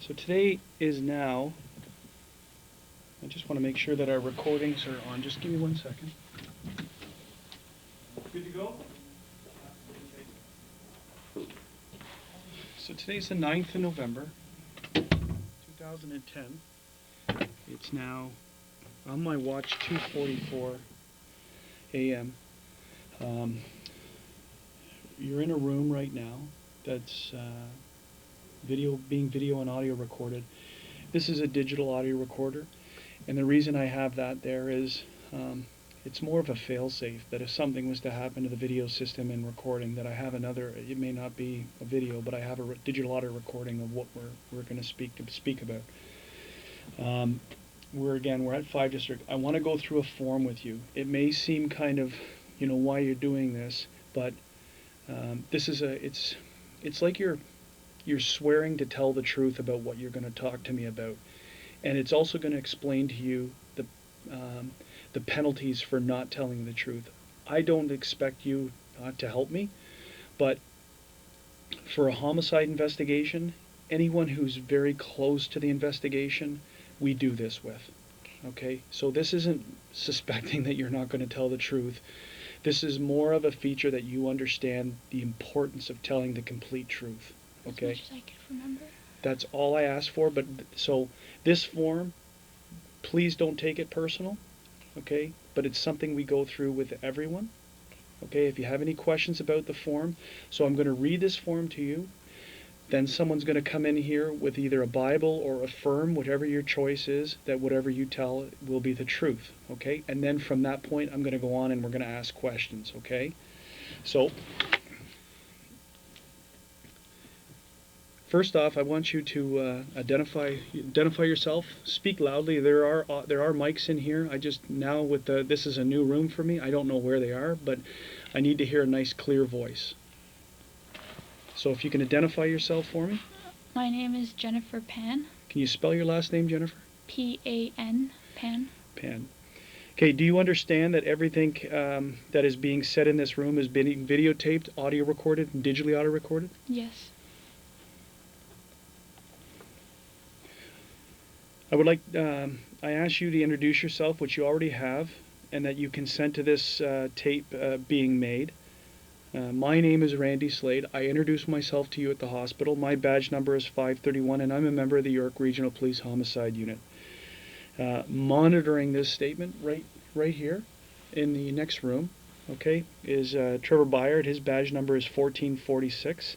So today is now, I just want to make sure that our recordings are on. Just give me 1 second. Good to go? So today's the 9th of November, 2010. It's now, on my watch, 2:44 a.m. You're in a room right now that's being video and audio recorded. This is a digital audio recorder, and the reason I have that there is it's more of a fail-safe, that if something was to happen to the video system in recording, that I have another, it may not be a video, but I have a digital audio recording of what we're going to speak about. We're at 5 District. I want to go through a form with you. It may seem kind of, why you're doing this, but this is it's like you're swearing to tell the truth about what you're going to talk to me about, and it's also going to explain to you the penalties for not telling the truth. I don't expect you to help me, but for a homicide investigation, anyone who's very close to the investigation, we do this with. Okay? So this isn't suspecting that you're not going to tell the truth. This is more of a feature that you understand the importance of telling the complete truth. Okay? As much as I can remember. That's all I asked for, but so this form, please don't take it personal, okay? But it's something we go through with everyone, okay? If you have any questions about the form, so I'm going to read this form to you, then someone's going to come in here with either a Bible or affirm, whatever your choice is, that whatever you tell will be the truth, okay? And then from that point, I'm going to go on and we're going to ask questions, okay? So, first off, I want you to identify yourself. Speak loudly. There are mics in here. I just now this is a new room for me. I don't know where they are, but I need to hear a nice clear voice. So if you can identify yourself for me. My name is Jennifer Pan. Can you spell your last name, Jennifer? P-A-N. Pan. Pan. Okay. Do you understand that everything that is being said in this room is being videotaped, audio recorded, and digitally audio recorded? Yes. I would like, I ask you to introduce yourself, which you already have, and that you consent to this tape being made. My name is Randy Slade. I introduced myself to you at the hospital. My badge number is 531, and I'm a member of the York Regional Police Homicide Unit. Monitoring this statement right here in the next room, okay, is Trevor Byard. His badge number is 1446.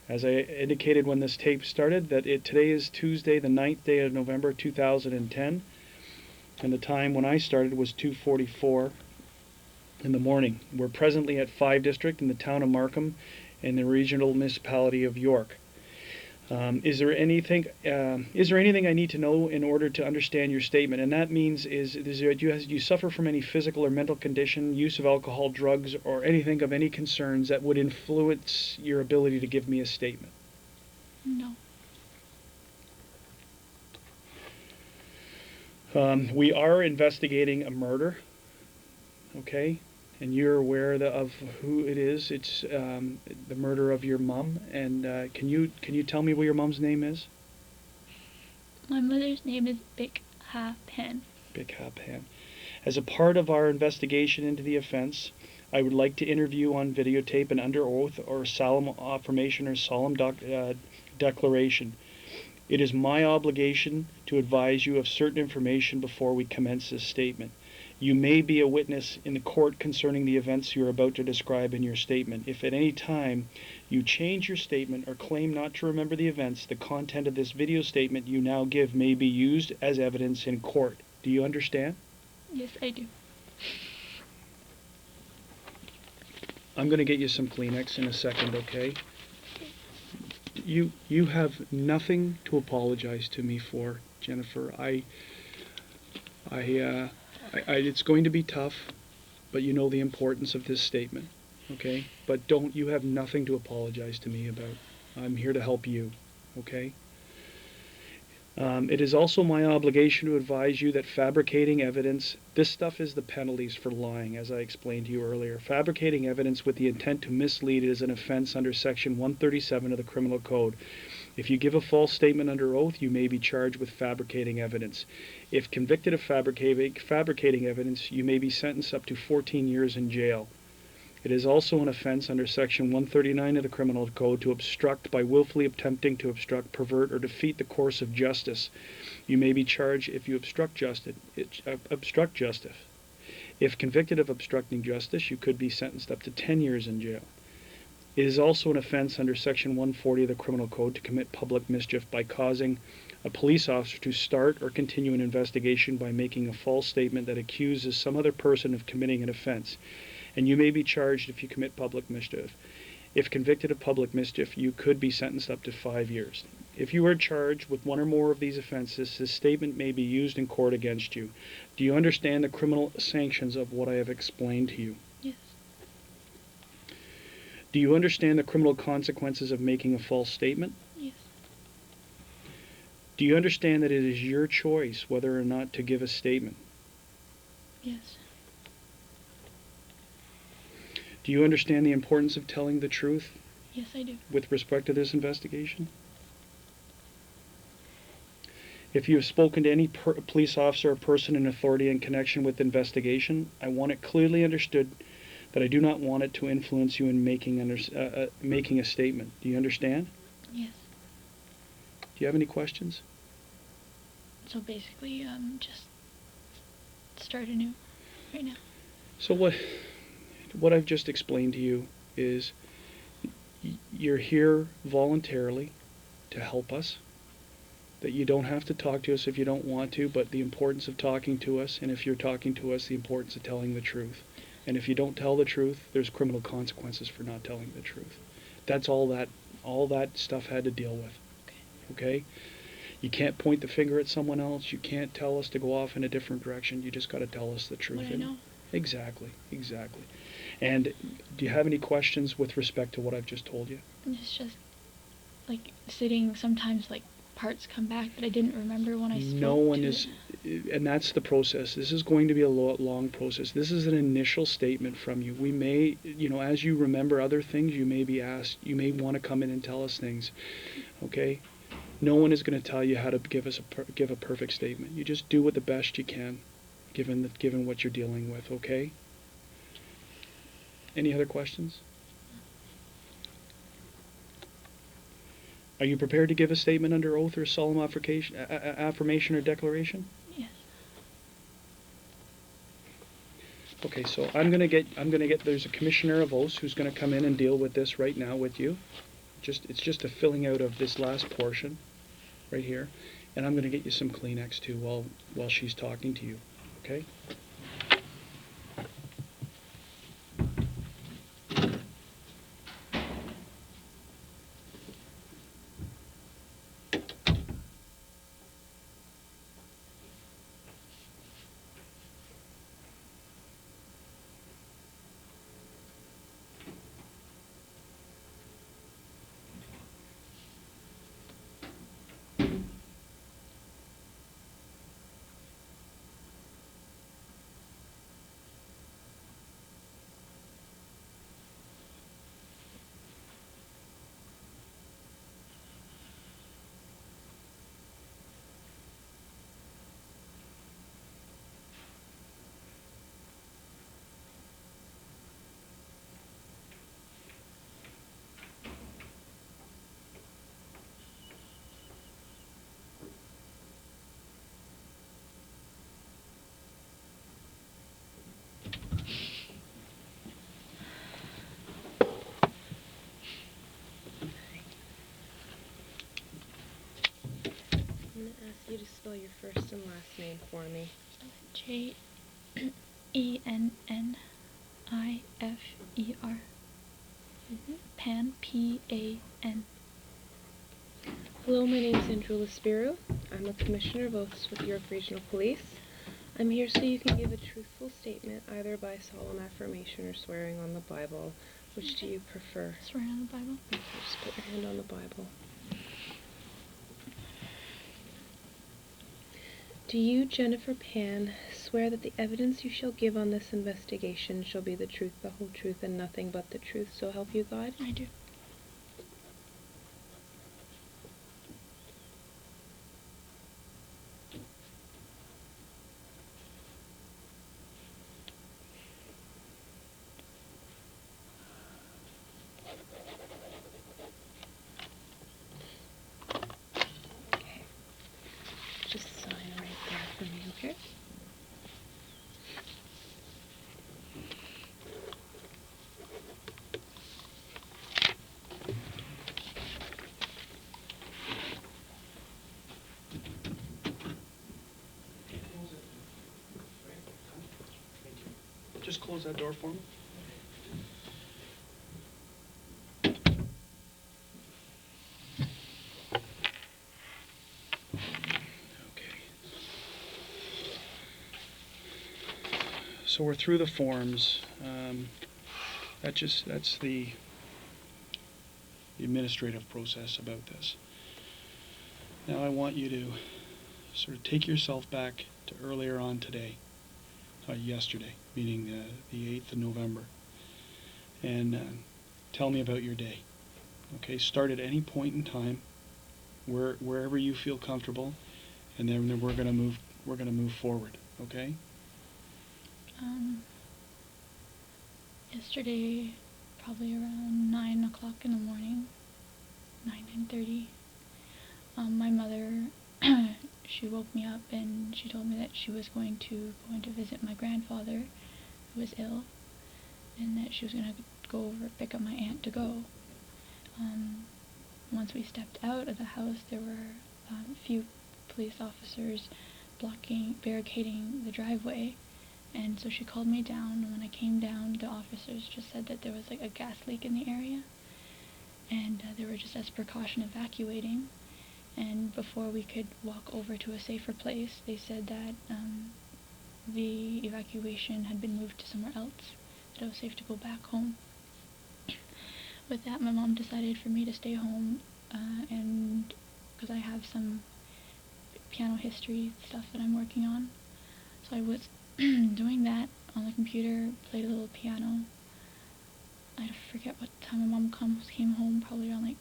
As I indicated when this tape started, that today is Tuesday, the 9th day of November 2010, and the time when I started was 2:44 in the morning. We're presently at 5 District in the town of Markham in the regional municipality of York. Is there anything I need to know in order to understand your statement? And that means do you suffer from any physical or mental condition, use of alcohol, drugs, or anything of any concerns that would influence your ability to give me a statement? No. We are investigating a murder, okay? And you're aware of who it is. It's the murder of your mom. And can you tell me what your mom's name is? My mother's name is Big Ha Pan. Big Ha Pan. As a part of our investigation into the offense, I would like to interview on videotape and under oath or solemn affirmation or solemn declaration. It is my obligation to advise you of certain information before we commence this statement. You may be a witness in the court concerning the events you are about to describe in your statement. If at any time you change your statement or claim not to remember the events, the content of this video statement you now give may be used as evidence in court. Do you understand? Yes, I do. I'm going to get you some Kleenex in a second, okay? You have nothing to apologize to me for, Jennifer. It's going to be tough, but you know the importance of this statement, okay? But you have nothing to apologize to me about. I'm here to help you, okay? It is also my obligation to advise you that fabricating evidence, this stuff is the penalties for lying, as I explained to you earlier. Fabricating evidence with the intent to mislead is an offense under Section 137 of the Criminal Code. If you give a false statement under oath, you may be charged with fabricating evidence. If convicted of fabricating evidence, you may be sentenced up to 14 years in jail. It is also an offense under Section 139 of the Criminal Code to obstruct by willfully attempting to obstruct, pervert, or defeat the course of justice. You may be charged if you obstruct justice. If convicted of obstructing justice, you could be sentenced up to 10 years in jail. It is also an offense under Section 140 of the Criminal Code to commit public mischief by causing a police officer to start or continue an investigation by making a false statement that accuses some other person of committing an offense. And you may be charged if you commit public mischief. If convicted of public mischief, you could be sentenced up to 5 years. If you are charged with one or more of these offenses, this statement may be used in court against you. Do you understand the criminal sanctions of what I have explained to you? Yes. Do you understand the criminal consequences of making a false statement? Yes. Do you understand that it is your choice whether or not to give a statement? Yes. Do you understand the importance of telling the truth? Yes, I do. With respect to this investigation? If you have spoken to any police officer or person in authority in connection with the investigation, I want it clearly understood that I do not want it to influence you in making a statement. Do you understand? Yes. Do you have any questions? So basically, just start anew right now. So what I've just explained to you is you're here voluntarily to help us, that you don't have to talk to us if you don't want to, but the importance of talking to us, and if you're talking to us, the importance of telling the truth. And if you don't tell the truth, there's criminal consequences for not telling the truth. That's all that stuff had to deal with. Okay? You can't point the finger at someone else. You can't tell us to go off in a different direction. You just got to tell us the truth. What I know. Exactly. And do you have any questions with respect to what I've just told you? It's just like sitting sometimes, like parts come back that I didn't remember when I spoke. No one is, and that's the process. This is going to be a long process. This is an initial statement from you. We may, as you remember other things, you may be asked, you may want to come in and tell us things. Okay? No one is going to tell you how to give a perfect statement. You just do what the best you can, given what you're dealing with. Okay? Any other questions? Are you prepared to give a statement under oath or solemn affirmation or declaration? Yes. Okay, so I'm gonna get. There's a commissioner of oaths who's gonna come in and deal with this right now with you. It's just a filling out of this last portion, right here, and I'm gonna get you some Kleenex too while she's talking to you. Okay. I'm going to ask you to spell your first and last name for me. Jennifer. Pan, Pan. Hello, my name is Andrew Spiro. I'm a Commissioner of Oaths with York Regional Police. I'm here so you can give a truthful statement either by solemn affirmation or swearing on the Bible. Which do you prefer? Swearing on the Bible. Okay, just put your hand on the Bible. Do you, Jennifer Pan, swear that the evidence you shall give on this investigation shall be the truth, the whole truth, and nothing but the truth, so help you God? I do. just close that door for me? Okay. So we're through the forms. That's the administrative process about this. Now I want you to sort of take yourself back to earlier on today, yesterday, meaning the 8th of November, and tell me about your day. Okay, start at any point in time, wherever you feel comfortable, and then we're gonna move forward. Okay. Yesterday, probably around 9 o'clock in the morning, 9:30. My mother, she woke me up and she told me that she was going to visit my grandfather, who was ill, and that she was going to go over pick up my aunt to go. Once we stepped out of the house, there were a few police officers barricading the driveway, and so she called me down, and when I came down, the officers just said that there was like a gas leak in the area, and they were just as precaution evacuating. And before we could walk over to a safer place, they said that the evacuation had been moved to somewhere else, that it was safe to go back home. With that, my mom decided for me to stay home, and because I have some piano history stuff that I'm working on. So I was doing that on the computer, played a little piano. I forget what time my mom came home, probably around like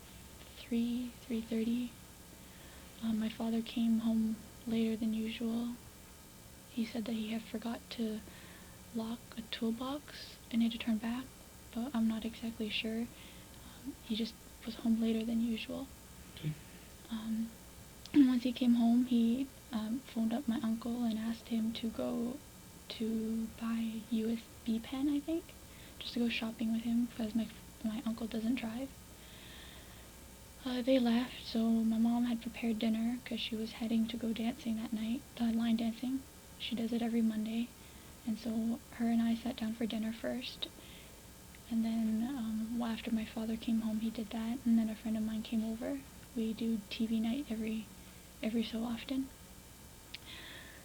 3:30. My father came home later than usual. He said that he had forgot to lock a toolbox and had to turn back, but I'm not exactly sure. He just was home later than usual. Okay. And once he came home, he phoned up my uncle and asked him to go to buy a USB pen, I think, just to go shopping with him, because my uncle doesn't drive. They left, so my mom had prepared dinner because she was heading to go dancing that night, line dancing. She does it every Monday, and so her and I sat down for dinner first, and then after my father came home, he did that, and then a friend of mine came over. We do TV night every so often.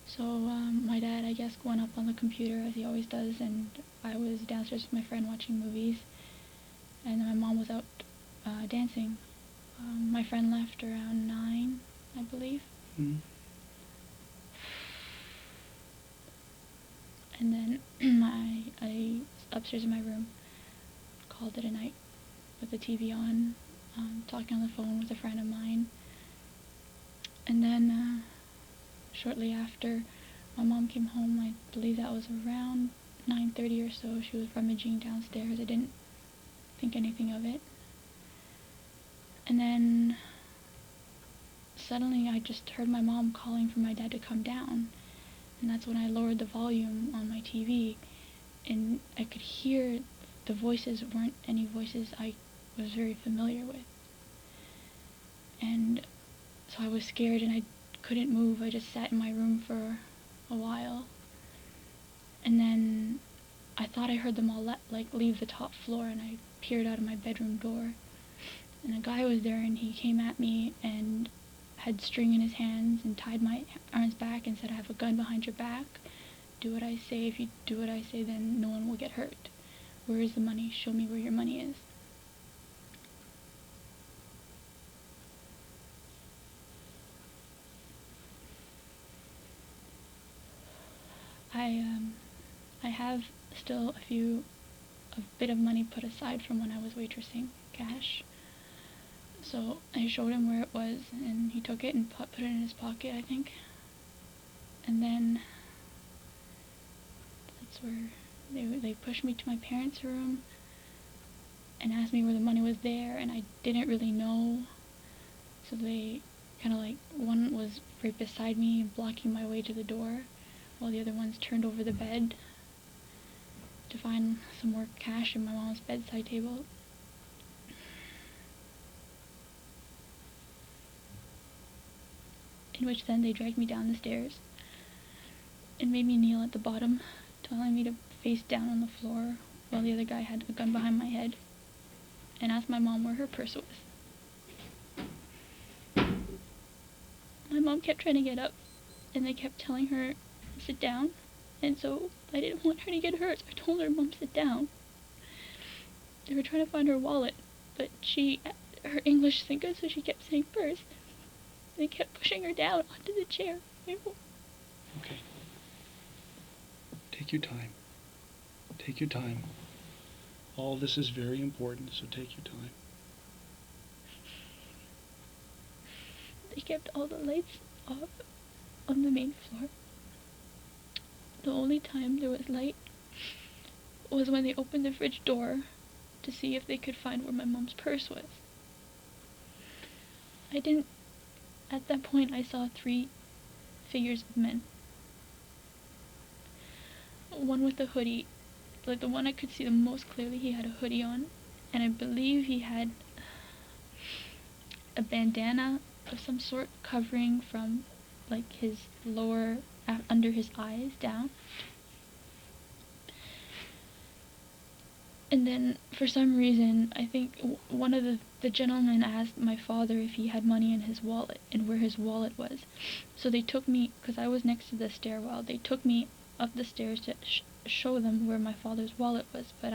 So my dad, I guess, went up on the computer as he always does, and I was downstairs with my friend watching movies, and then my mom was out dancing. My friend left around 9, I believe. Mm-hmm. And then I upstairs in my room, called it a night with the TV on, talking on the phone with a friend of mine. And then shortly after, my mom came home. I believe that was around 9:30 or so. She was rummaging downstairs. I didn't think anything of it. And then suddenly I just heard my mom calling for my dad to come down. And that's when I lowered the volume on my TV, and I could hear the voices weren't any voices I was very familiar with. And so I was scared and I couldn't move. I just sat in my room for a while. And then I thought I heard them all leave the top floor, and I peered out of my bedroom door. And a guy was there, and he came at me and had string in his hands and tied my arms back and said, "I have a gun behind your back. Do what I say. If you do what I say, then no one will get hurt. Where is the money? Show me where your money is." I have still a bit of money put aside from when I was waitressing, cash. So I showed him where it was, and he took it and put it in his pocket, I think. And then that's where they pushed me to my parents' room and asked me where the money was there, and I didn't really know. So they kind of one was right beside me, blocking my way to the door, while the other ones turned over the bed to find some more cash in my mom's bedside table. In which then they dragged me down the stairs and made me kneel at the bottom, telling me to face down on the floor while the other guy had a gun behind my head and asked my mom where her purse was. My mom kept trying to get up, and they kept telling her, sit down, and so I didn't want her to get hurt, so I told her, Mom, sit down. They were trying to find her wallet, but her English isn't good, so she kept saying purse. They kept pushing her down onto the chair. Okay. Take your time. Take your time. All this is very important, so take your time. They kept all the lights off on the main floor. The only time there was light was when they opened the fridge door to see if they could find where my mom's purse was. At that point, I saw 3 figures of men. One with a hoodie, like the one I could see the most clearly, he had a hoodie on, and I believe he had a bandana of some sort covering from like his lower, under his eyes down. And then for some reason, I think one of the gentlemen asked my father if he had money in his wallet and where his wallet was. So they took me, because I was next to the stairwell, they took me up the stairs to show them where my father's wallet was, but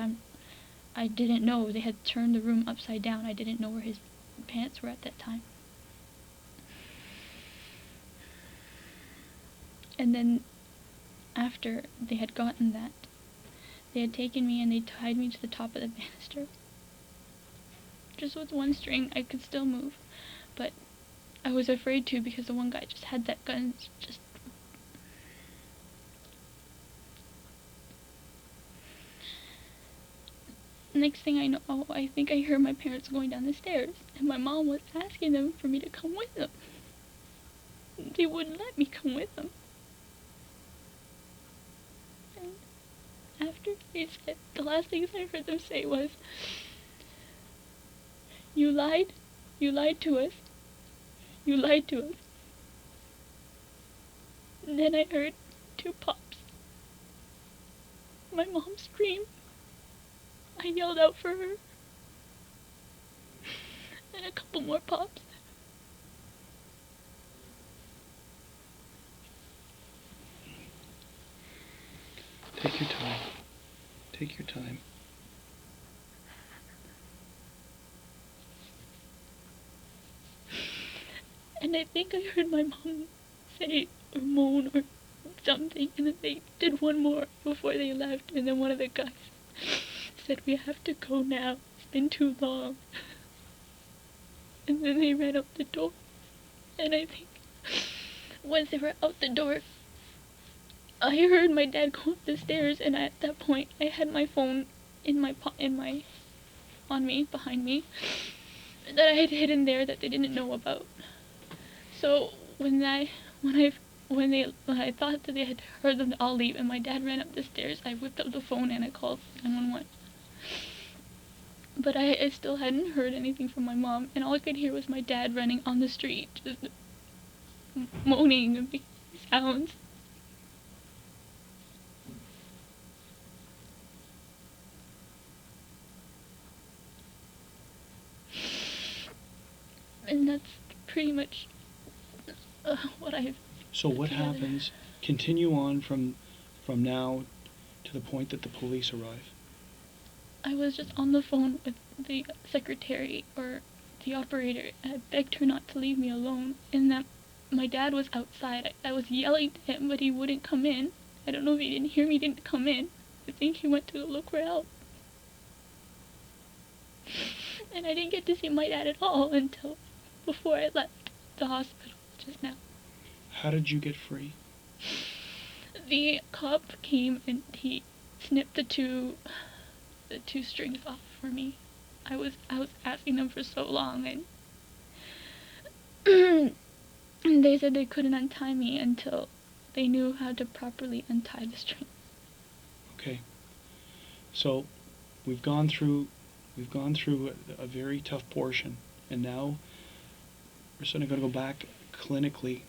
I didn't know. They had turned the room upside down. I didn't know where his pants were at that time. And then after they had gotten that, they had taken me and they tied me to the top of the banister. Just with one string, I could still move, but I was afraid to because the one guy just had that gun. Just next thing I know, I think I heard my parents going down the stairs, and my mom was asking them for me to come with them. They wouldn't let me come with them. And after they said, the last things I heard them say was, you lied to us, you lied to us. And then I heard 2 pops. My mom screamed. I yelled out for her. And a couple more pops. Take your time. Take your time. And I think I heard my mom say or moan or something, and then they did one more before they left, and then one of the guys said, we have to go now, it's been too long. And then they ran out the door, and I think once they were out the door, I heard my dad go up the stairs, and at that point I had my phone on me, behind me, that I had hidden there that they didn't know about. So when I thought that they had heard them all leave and my dad ran up the stairs, I whipped up the phone and I called 911. But I still hadn't heard anything from my mom, and all I could hear was my dad running on the street, just moaning and making sounds. And that's pretty much what I've... So what happens? Continue on from now to the point that the police arrive. I was just on the phone with the secretary or the operator, and I begged her not to leave me alone, and that my dad was outside. I was yelling to him, but he wouldn't come in. I don't know if he didn't hear me, he didn't come in. I think he went to look for help. And I didn't get to see my dad at all until before I left the hospital just now. How did you get free? The cop came and he snipped the two strings off for me. I was asking them for so long, and and they said they couldn't untie me until they knew how to properly untie the string. Okay. So we've gone through a very tough portion, and now we're sort of going to go back clinically.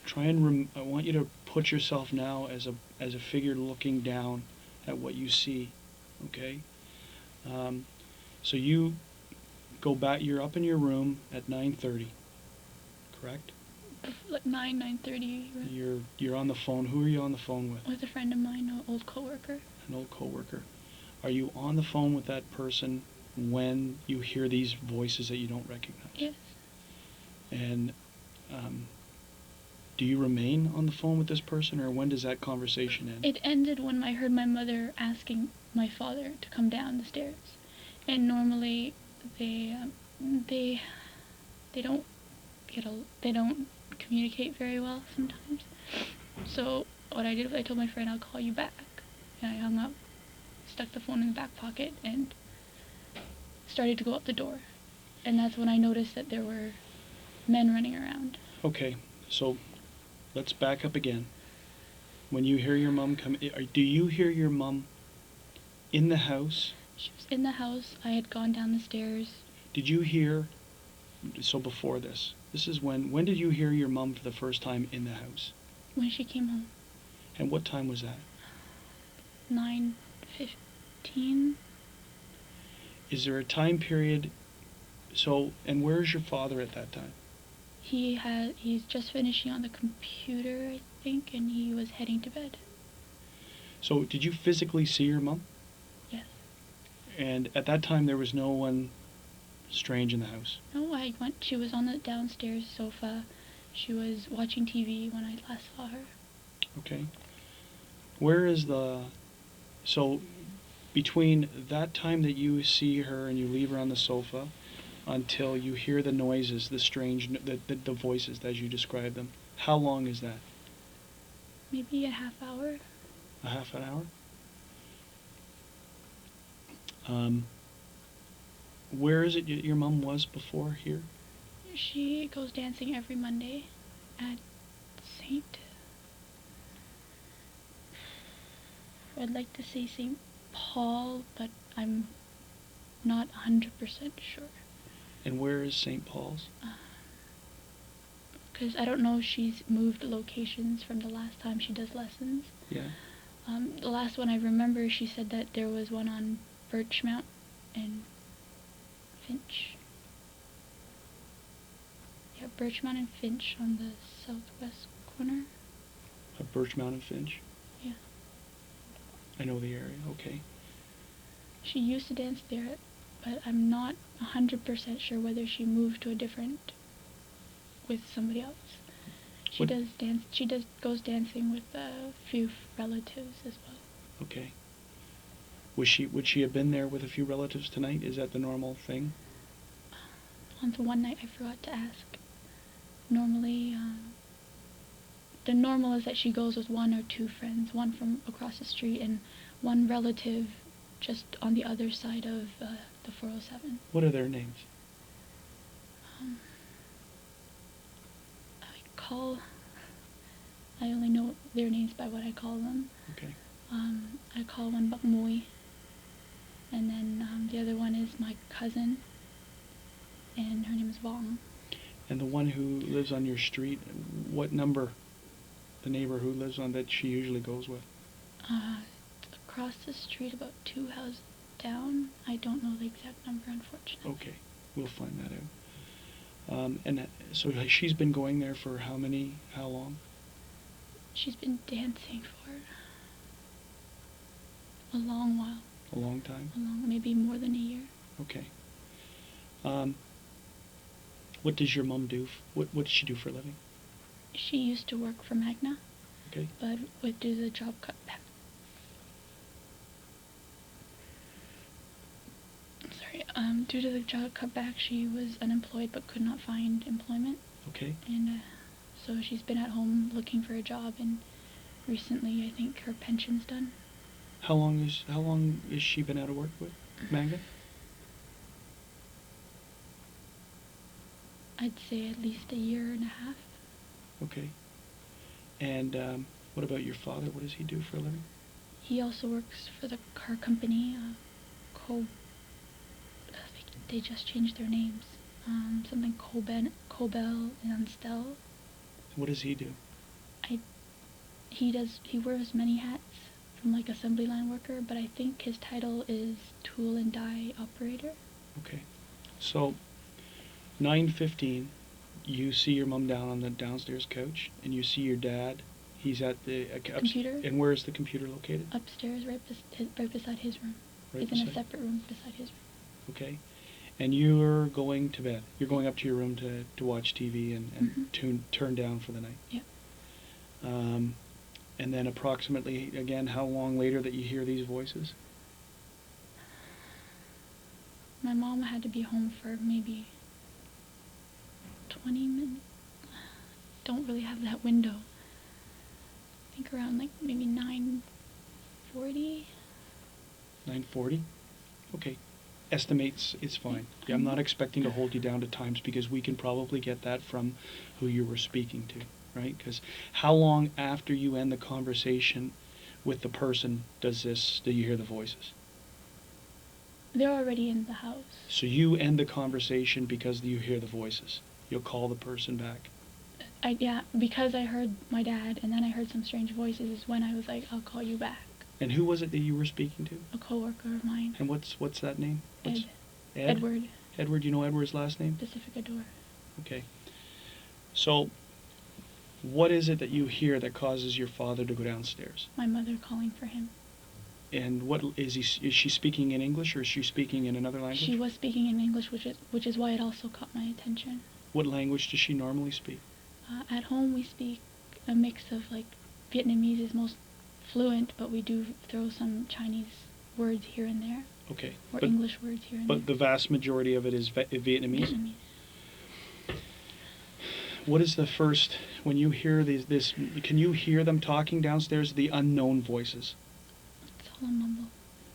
Try and I want you to put yourself now as a figure looking down at what you see, okay? So you go back, you're up in your room at 9:30, correct? Like 9:30. You're on the phone. Who are you on the phone with? With a friend of mine, an old coworker. An old coworker. Are you on the phone with that person when you hear these voices that you don't recognize? Yes. And do you remain on the phone with this person, or when does that conversation end? It ended when I heard my mother asking my father to come down the stairs. And normally they don't they don't communicate very well sometimes. So what I did was I told my friend I'll call you back, and I hung up, stuck the phone in the back pocket, and started to go out the door. And that's when I noticed that there were men running around. Okay, so let's back up again. When you hear your mom come, do you hear your mom in the house? She was in the house. I had gone down the stairs. Did you hear, so before this is when did you hear your mom for the first time in the house? When she came home. And what time was that? 9:15. Is there a time period, and where is your father at that time? He's just finishing on the computer, I think, and he was heading to bed. So did you physically see your mom? Yes. And at that time there was no one strange in the house? No, she was on the downstairs sofa. She was watching TV when I last saw her. Okay. Where is so between that time that you see her and you leave her on the sofa until you hear the noises, the strange, the voices as you describe them, how long is that? Maybe a half hour. A half an hour? Where is it your mom was before here? She goes dancing every Monday at I'd like to say St. Paul, but I'm not 100% sure. And where is St. Paul's? Because I don't know if she's moved locations from the last time she does lessons. Yeah. The last one I remember, she said that there was one on Birchmount and Finch. Yeah, Birchmount and Finch on the southwest corner. Birchmount and Finch? Yeah. I know the area, okay. She used to dance there, but I'm not 100% sure whether she moved to a different with somebody else. She goes dancing with a few relatives as well. Okay. Would she have been there with a few relatives tonight? Is that the normal thing? On the one night I forgot to ask. Normally, the normal is that she goes with one or two friends, one from across the street and one relative just on the other side of the 407. What are their names? I only know their names by what I call them. Okay. I call one Bakmoy, and then the other one is my cousin, and her name is Vong. And the one who lives on your street, what number? The neighbor who lives on that she usually goes with? Across the street, about 2 houses down. I don't know the exact number, unfortunately. Okay, we'll find that out. And so she's been going there for how long? She's been dancing for a long while. A long time? Maybe more than a year. Okay. What does your mom do? What does she do for a living? She used to work for Magna. Okay. But due to the job cutback. Due to the job cutback, she was unemployed but could not find employment. Okay. And so she's been at home looking for a job, and recently I think her pension's done. How long is she been out of work with Magna? I'd say at least a year and a half. Okay. And what about your father? What does he do for a living? He also works for the car company, they just changed their names. Something Cobel and Stel. What does he do? He wears many hats from like assembly line worker, but I think his title is tool and die operator. Okay. So 9:15, you see your mom down on the downstairs couch, and you see your dad. He's at the Computer. And where is the computer located? Upstairs, right beside his room. Right He's in a beside- separate room beside his room. Okay. And you're going to bed. You're going up to your room to watch TV and turn down for the night. Yeah. And then approximately, again, how long later that you hear these voices? My mom had to be home for maybe 20 minutes. Don't really have that window. I think around like maybe 9:40. 9:40? Okay. Estimates, it's fine. Yeah, I'm not expecting to hold you down to times because we can probably get that from who you were speaking to, right? Because how long after you end the conversation with the person do you hear the voices? They're already in the house. So you end the conversation because you hear the voices. You'll call the person back. Yeah, because I heard my dad and then I heard some strange voices is when I was like, I'll call you back. And who was it that you were speaking to? A coworker of mine. And what's that name? What's Ed. Edward. Edward, you know Edward's last name? Pacific Adore. Okay. So, what is it that you hear that causes your father to go downstairs? My mother calling for him. And what is she speaking in English or is she speaking in another language? She was speaking in English, which is why it also caught my attention. What language does she normally speak? At home we speak a mix of like Vietnamese is most fluent, but we do throw some Chinese words here and there. Okay. Or English words here and there. But the vast majority of it is Vietnamese? Vietnamese. What is the first, when you hear can you hear them talking downstairs, the unknown voices? It's all a mumble.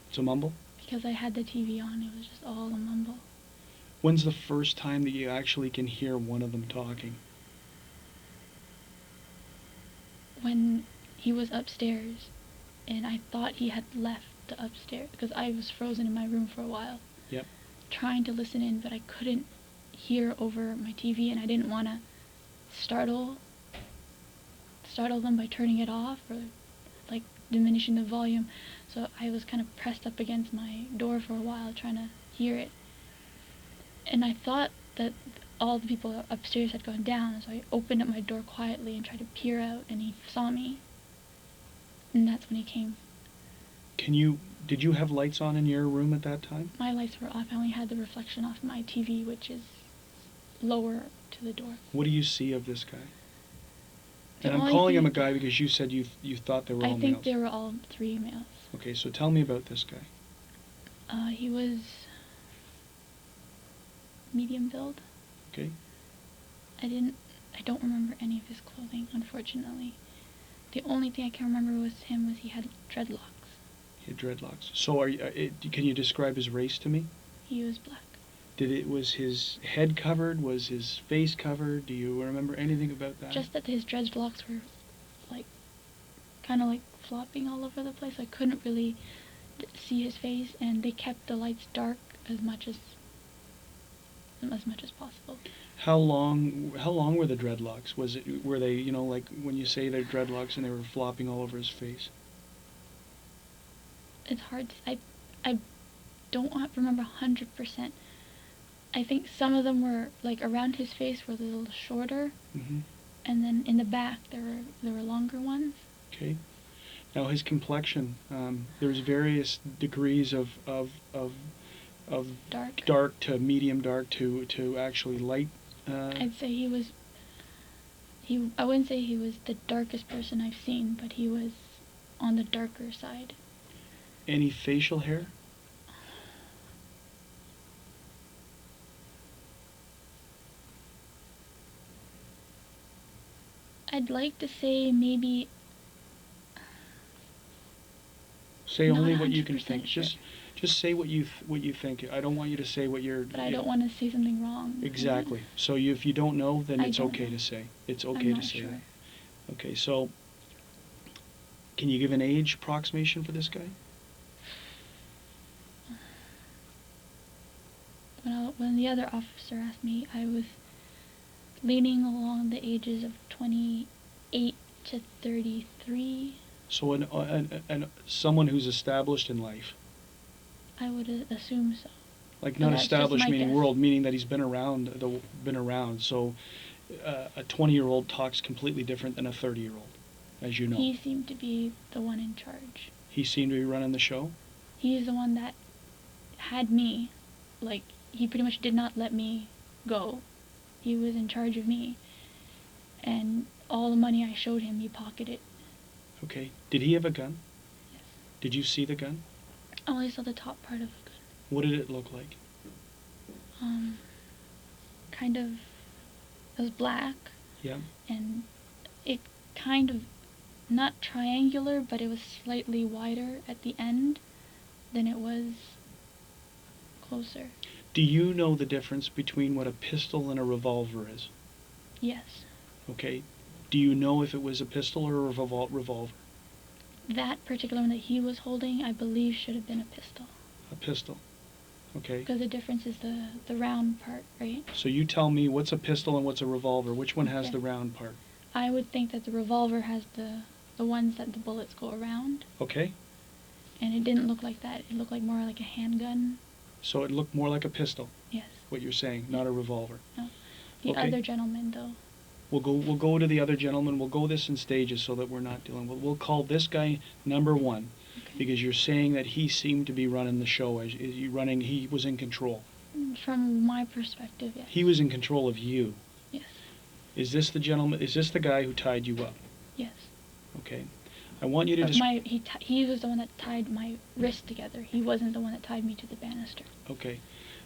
It's a mumble? Because I had the TV on, it was just all a mumble. When's the first time that you actually can hear one of them talking? When he was upstairs, and I thought he had left the upstairs, because I was frozen in my room for a while. Yep. Trying to listen in, but I couldn't hear over my TV, and I didn't want to startle them by turning it off or like diminishing the volume. So I was kind of pressed up against my door for a while trying to hear it. And I thought that all the people upstairs had gone down, so I opened up my door quietly and tried to peer out, and he saw me. And that's when he came. Did you have lights on in your room at that time? My lights were off. I only had the reflection off my TV, which is lower to the door. What do you see of this guy? The And I'm only calling him a thing- guy because you said you thought they were all I think males. they were all 3 males. Okay, so tell me about this guy. He was medium build. Okay. I don't remember any of his clothing, unfortunately. The only thing I can remember was he had dreadlocks. He had dreadlocks. So can you describe his race to me? He was black. Was his head covered? Was his face covered? Do you remember anything about that? Just that his dreadlocks were kind of like flopping all over the place. I couldn't really see his face, and they kept the lights dark as much as possible. How long were the dreadlocks? Were they, like when you say they're dreadlocks and they were flopping all over his face? It's hard to, I don't remember 100%. I think some of them were like around his face were a little shorter, Mm-hmm. and then in the back there were longer ones. Okay. Now his complexion, there's various degrees of dark to medium dark to actually light. I'd say I wouldn't say he was the darkest person I've seen, but he was on the darker side. Any facial hair? I'd like to say maybe. Say Not only what you can 100% think. sure. Just say what you think. I don't want you to say what you're. But I don't want to say something wrong. Exactly. So if you don't know, then it's okay to say. It's okay I'm to not say sure. that. Okay. So, can you give an age approximation for this guy? When the other officer asked me, I was leaning along the ages of 28 to 33. So someone who's established in life, I would assume so. like But not that's just established my meaning guess. world, meaning that he's been around. So a 20-year-old talks completely different than a 30-year-old, as you know. He seemed to be the one in charge. He seemed to be running the show. He's the one that had me. Like, he pretty much did not let me go. He was in charge of me. And all the money I showed him, he pocketed. Okay. Did he have a gun? Yes. Did you see the gun? I only saw the top part of the gun. What did it look like? Kind of, it was black. Yeah. And it kind of, not triangular, but it was slightly wider at the end than it was closer. Do you know the difference between what a pistol and a revolver is? Yes. Okay. Do you know if it was a pistol or a revolver? That particular one that he was holding, I believe, should have been a pistol. A pistol. Okay. Because the difference is the round part, right? So you tell me what's a pistol and what's a revolver. Which one has Okay. the round part? I would think that the revolver has the ones that the bullets go around. Okay. And it didn't look like that. It looked like more like a handgun. So it looked more like a pistol. Yes. What you're saying, not a revolver. No. The Okay. other gentleman, though. We'll go to the other gentleman. We'll go this in stages so that we're not dealing. We'll call this guy number one, Okay. because you're saying that he seemed to be running the show. He was in control. From my perspective, yes. He was in control of you. Yes. Is this the gentleman? Is this the guy who tied you up? Yes. Okay. I want you to But he was the one that tied my wrist together. He wasn't the one that tied me to the banister. Okay.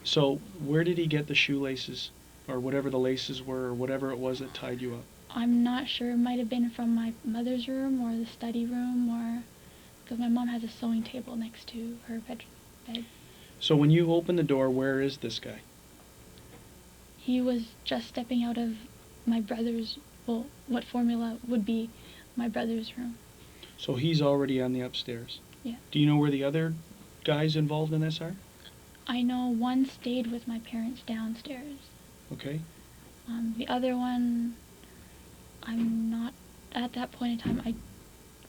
So where did he get the shoelaces, or whatever the laces were, or whatever it was that tied you up? I'm not sure. It might have been from my mother's room or the study room, or because my mom has a sewing table next to her bed. So when you open the door, where is this guy? He was just stepping out of my brother's, well, what formula would be my brother's room. So he's already on the upstairs. Yeah. Do you know where the other guys involved in this are? I know one stayed with my parents downstairs. Okay. The other one, I'm not, at that point in time, I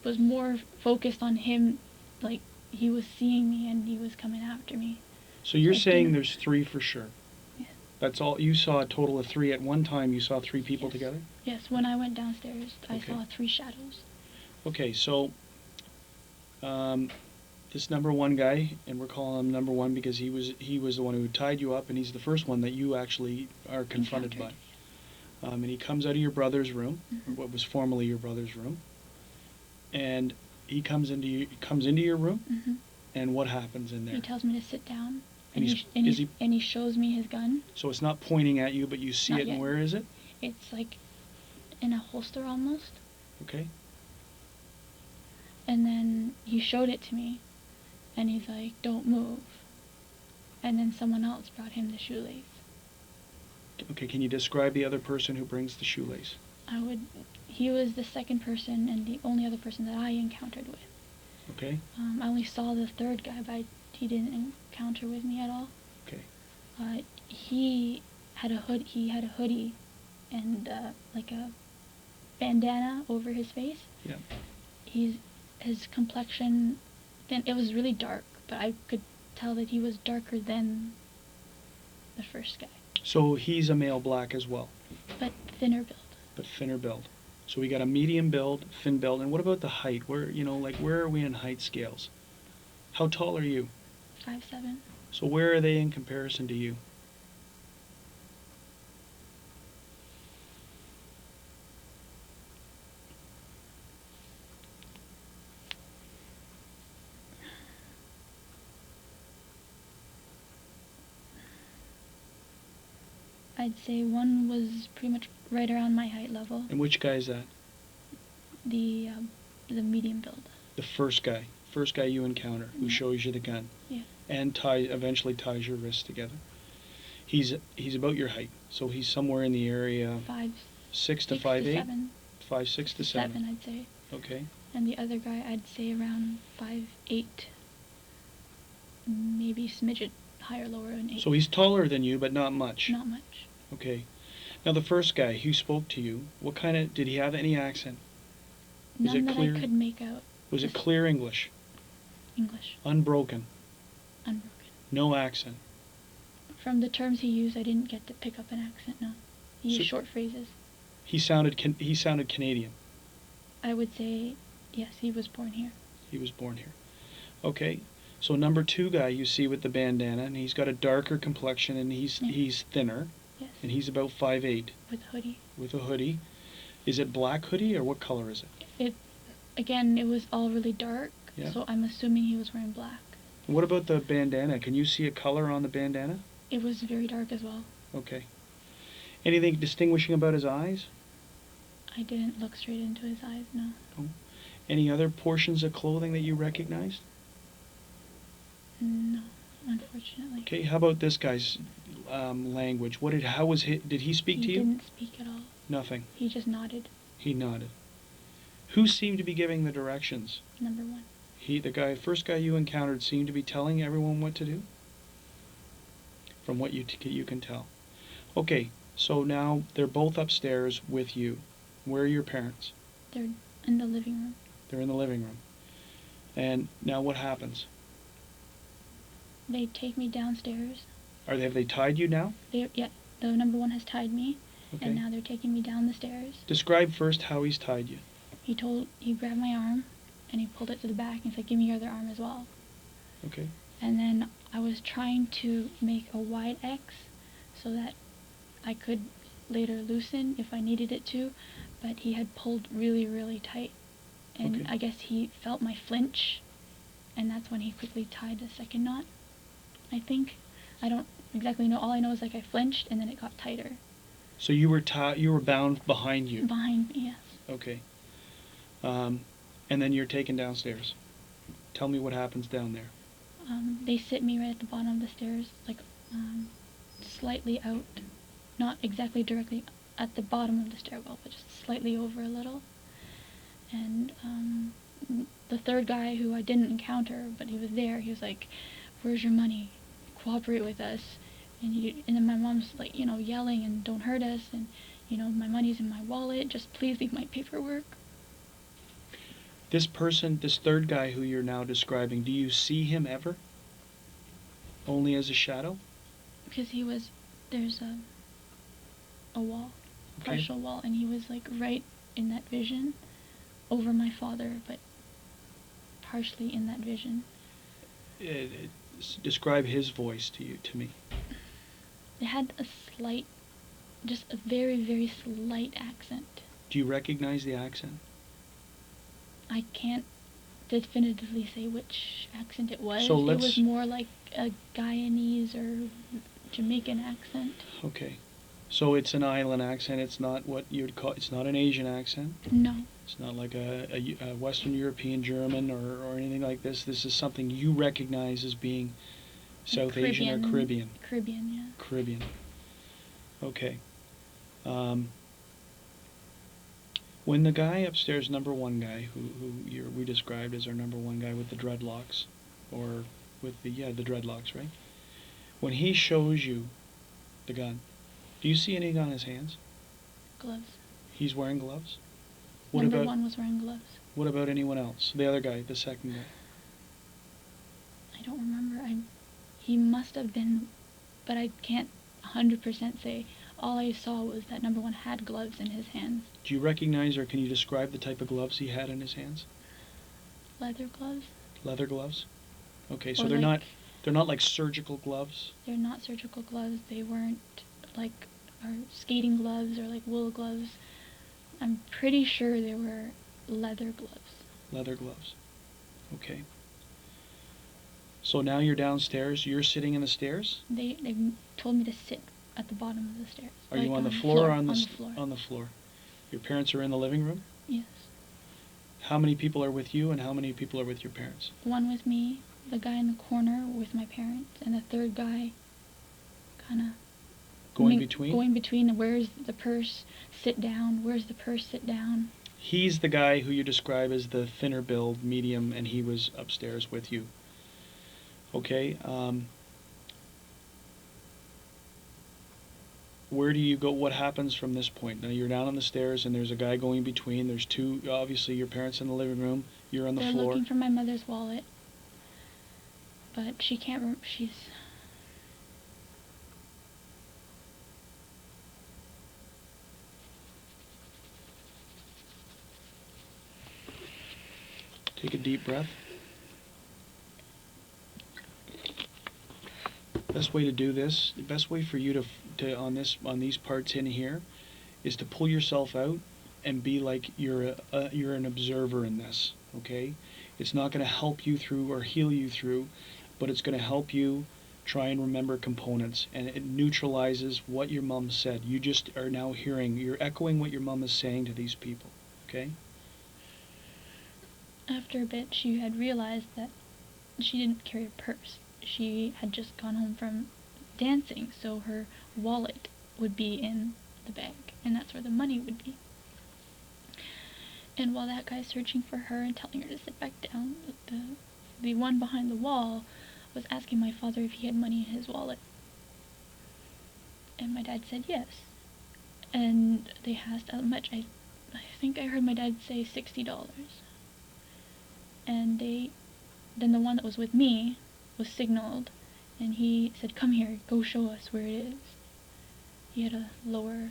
was more focused on him, like, he was seeing me and he was coming after me. So you're I saying didn't- there's 3 for sure? Yes. That's all? You saw a total of 3 at one time? You saw 3 people Yes. together? Yes, when I went downstairs, I Okay. saw 3 shadows. Okay, so this number one guy, and we're calling him number one because he was the one who tied you up, and he's the first one that you actually are confronted Encountered. by. And he comes out of your brother's room, or Mhm. what was formerly your brother's room, and he comes into your room, Mm-hmm. and what happens in there? He tells me to sit down, And and, he's- and, is he, he- and he shows me his gun. So it's not pointing at you, but you see Not it, and yet. where is it? It's like in a holster almost. Okay. And then he showed it to me, and he's like, "Don't move." And then someone else brought him the shoelace. Okay, can you describe the other person who brings the shoelace? He was the second person and the only other person that I encountered with. Okay. I only saw the third guy, but he didn't encounter with me at all. Okay. He had a hoodie and like a bandana over his face. Yeah. His complexion, then it was really dark, but I could tell that he was darker than the first guy, So he's a male black as well, but thinner build. but thinner build. So we got a medium build, thin build, and what about the height? Where are we in height scales? How tall are you? 5'7". So where are they in comparison to you? I'd say one was pretty much right around my height level. And which guy is that? The medium build. The first guy you encounter who Yeah. shows you the gun. Yeah. And eventually ties your wrists together. He's about your height, so he's somewhere in the area 6 to 5'8", 7. 5'6" to 7. I'd say. Okay. And the other guy, I'd say around 5'8", maybe smidget higher, lower, and 8. So he's taller than you, but not much. Not much. Okay. Now the first guy who spoke to you, did he have any accent? Is None it that clear? I could make out. Was it Just clear English? English, Unbroken? unbroken. No accent? From the terms he used, I didn't get to pick up an accent, no. He used So- short phrases. He sounded Canadian. I would say, yes, he was born here. He was born here. Okay. So number 2 guy you see with the bandana, and he's got a darker complexion, and he's thinner, Yes. and he's about 5'8", With a hoodie. with a hoodie. Is it black hoodie, or what color is it? Again, it was all really dark, Yeah. so I'm assuming he was wearing black. What about the bandana? Can you see a color on the bandana? It was very dark as well. Okay. Anything distinguishing about his eyes? I didn't look straight into his eyes, no. Any other portions of clothing that you recognized? No, unfortunately. Okay, how about this guy's language? Did he speak to He you? didn't speak at all. Nothing. He just nodded. He nodded. Who seemed to be giving the directions? Number 1. First guy you encountered seemed to be telling everyone what to do? From what you can tell. Okay, so now they're both upstairs with you. Where are your parents? They're in the living room. They're in the living room. And now what happens? They take me downstairs. Have they tied you now? Yeah, the number 1 has tied me, Okay. and now they're taking me down the stairs. Describe first how he's tied you. He grabbed my arm, and he pulled it to the back, and said, give me your other arm as well. Okay. And then I was trying to make a wide X so that I could later loosen if I needed it to, but he had pulled really, really tight. And Okay. I guess he felt my flinch, and that's when he quickly tied the second knot, I think. I don't exactly know. All I know is like I flinched, and then it got tighter. So you were bound behind you. Behind me, yes. Okay. And then you're taken downstairs. Tell me what happens down there. They sit me right at the bottom of the stairs, like slightly out, not exactly directly at the bottom of the stairwell, but just slightly over a little. And the third guy, who I didn't encounter, but he was there, he was like, where's your money? Cooperate with us. And then my mom's like, yelling, and don't hurt us, and my money's in my wallet, just please leave my paperwork. This third guy who you're now describing, do you see him ever? Only as a shadow? Because there's a wall, Okay. partial wall, and he was like right in that vision, over my father, but partially in that vision. Describe his voice to me. It had just a very, very slight accent. Do you recognize the accent? I can't definitively say which accent it was. So It was more like a Guyanese or Jamaican accent. Okay. So it's an island accent. It's not what you'd call. It's not an Asian accent. No. It's not like a Western European German or anything like this. This is something you recognize as being South Asian or Caribbean. Caribbean, yeah. Caribbean. Okay. When the guy upstairs, number 1 guy, we described as our number 1 guy with the dreadlocks, or with the dreadlocks, right? When he shows you the gun, do you see anything on his hands? Gloves. He's wearing gloves? Number 1 was wearing gloves. What about anyone else? The other guy, the second guy? I don't remember. He must have been, but I can't 100% say. All I saw was that number 1 had gloves in his hands. Do you recognize, or can you describe the type of gloves he had in his hands? Leather gloves? Leather gloves? Okay, so Or they're not like surgical gloves? They're not surgical gloves. They weren't like our skating gloves or like wool gloves. I'm pretty sure they were leather gloves. Leather gloves. Okay. So now you're downstairs. You're sitting in the stairs? They told me to sit at the bottom of the stairs. Are you on the floor or on the floor? On the floor. Your parents are in the living room? Yes. How many people are with you, and how many people are with your parents? 1 with me, the guy in the corner with my parents, and the third guy kind of going between? Going between. Where's the purse? Sit down. Where's the purse? Sit down. He's the guy who you describe as the thinner build, medium, and he was upstairs with you. Okay. Where do you go? What happens from this point? Now you're down on the stairs, and there's a guy going between. There's 2, obviously your parents in the living room. You're on the They're floor. looking for my mother's wallet, but she can't. She's. Take a deep breath. Best way to do this, the best way for you to on these parts in here, is to pull yourself out and be like you're an observer in this. Okay, it's not going to help you through or heal you through, but it's going to help you try and remember components, and it neutralizes what your mom said. You just are now hearing, you're echoing what your mom is saying to these people. Okay. After a bit, she had realized that she didn't carry a purse. She had just gone home from dancing, so her wallet would be in the bag, and that's where the money would be. And while that guy's searching for her and telling her to sit back down, the one behind the wall was asking my father if he had money in his wallet. And my dad said yes. And they asked how much. I think I heard my dad say $60. And then the one that was with me was signaled, and he said, "Come here, go show us where it is." He had a lower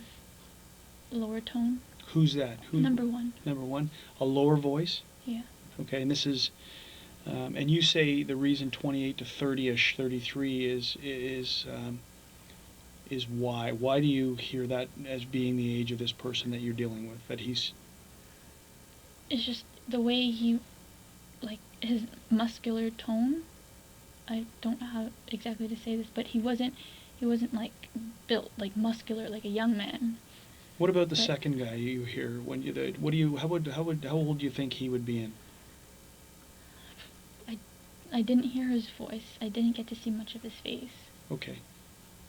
tone. Who's that? Number one. Number one, a lower voice. Yeah. Okay, and this is, and you say the reason 28 to 30ish, 33 is why? Why do you hear that as being the age of this person that you're dealing with? That he's. It's just the way he, like, his muscular tone. I don't know how exactly to say this, but he wasn't like built like muscular like a young man. What about the second guy you hear when you how old do you think he would be in? I didn't hear his voice. I didn't get to see much of his face. Okay,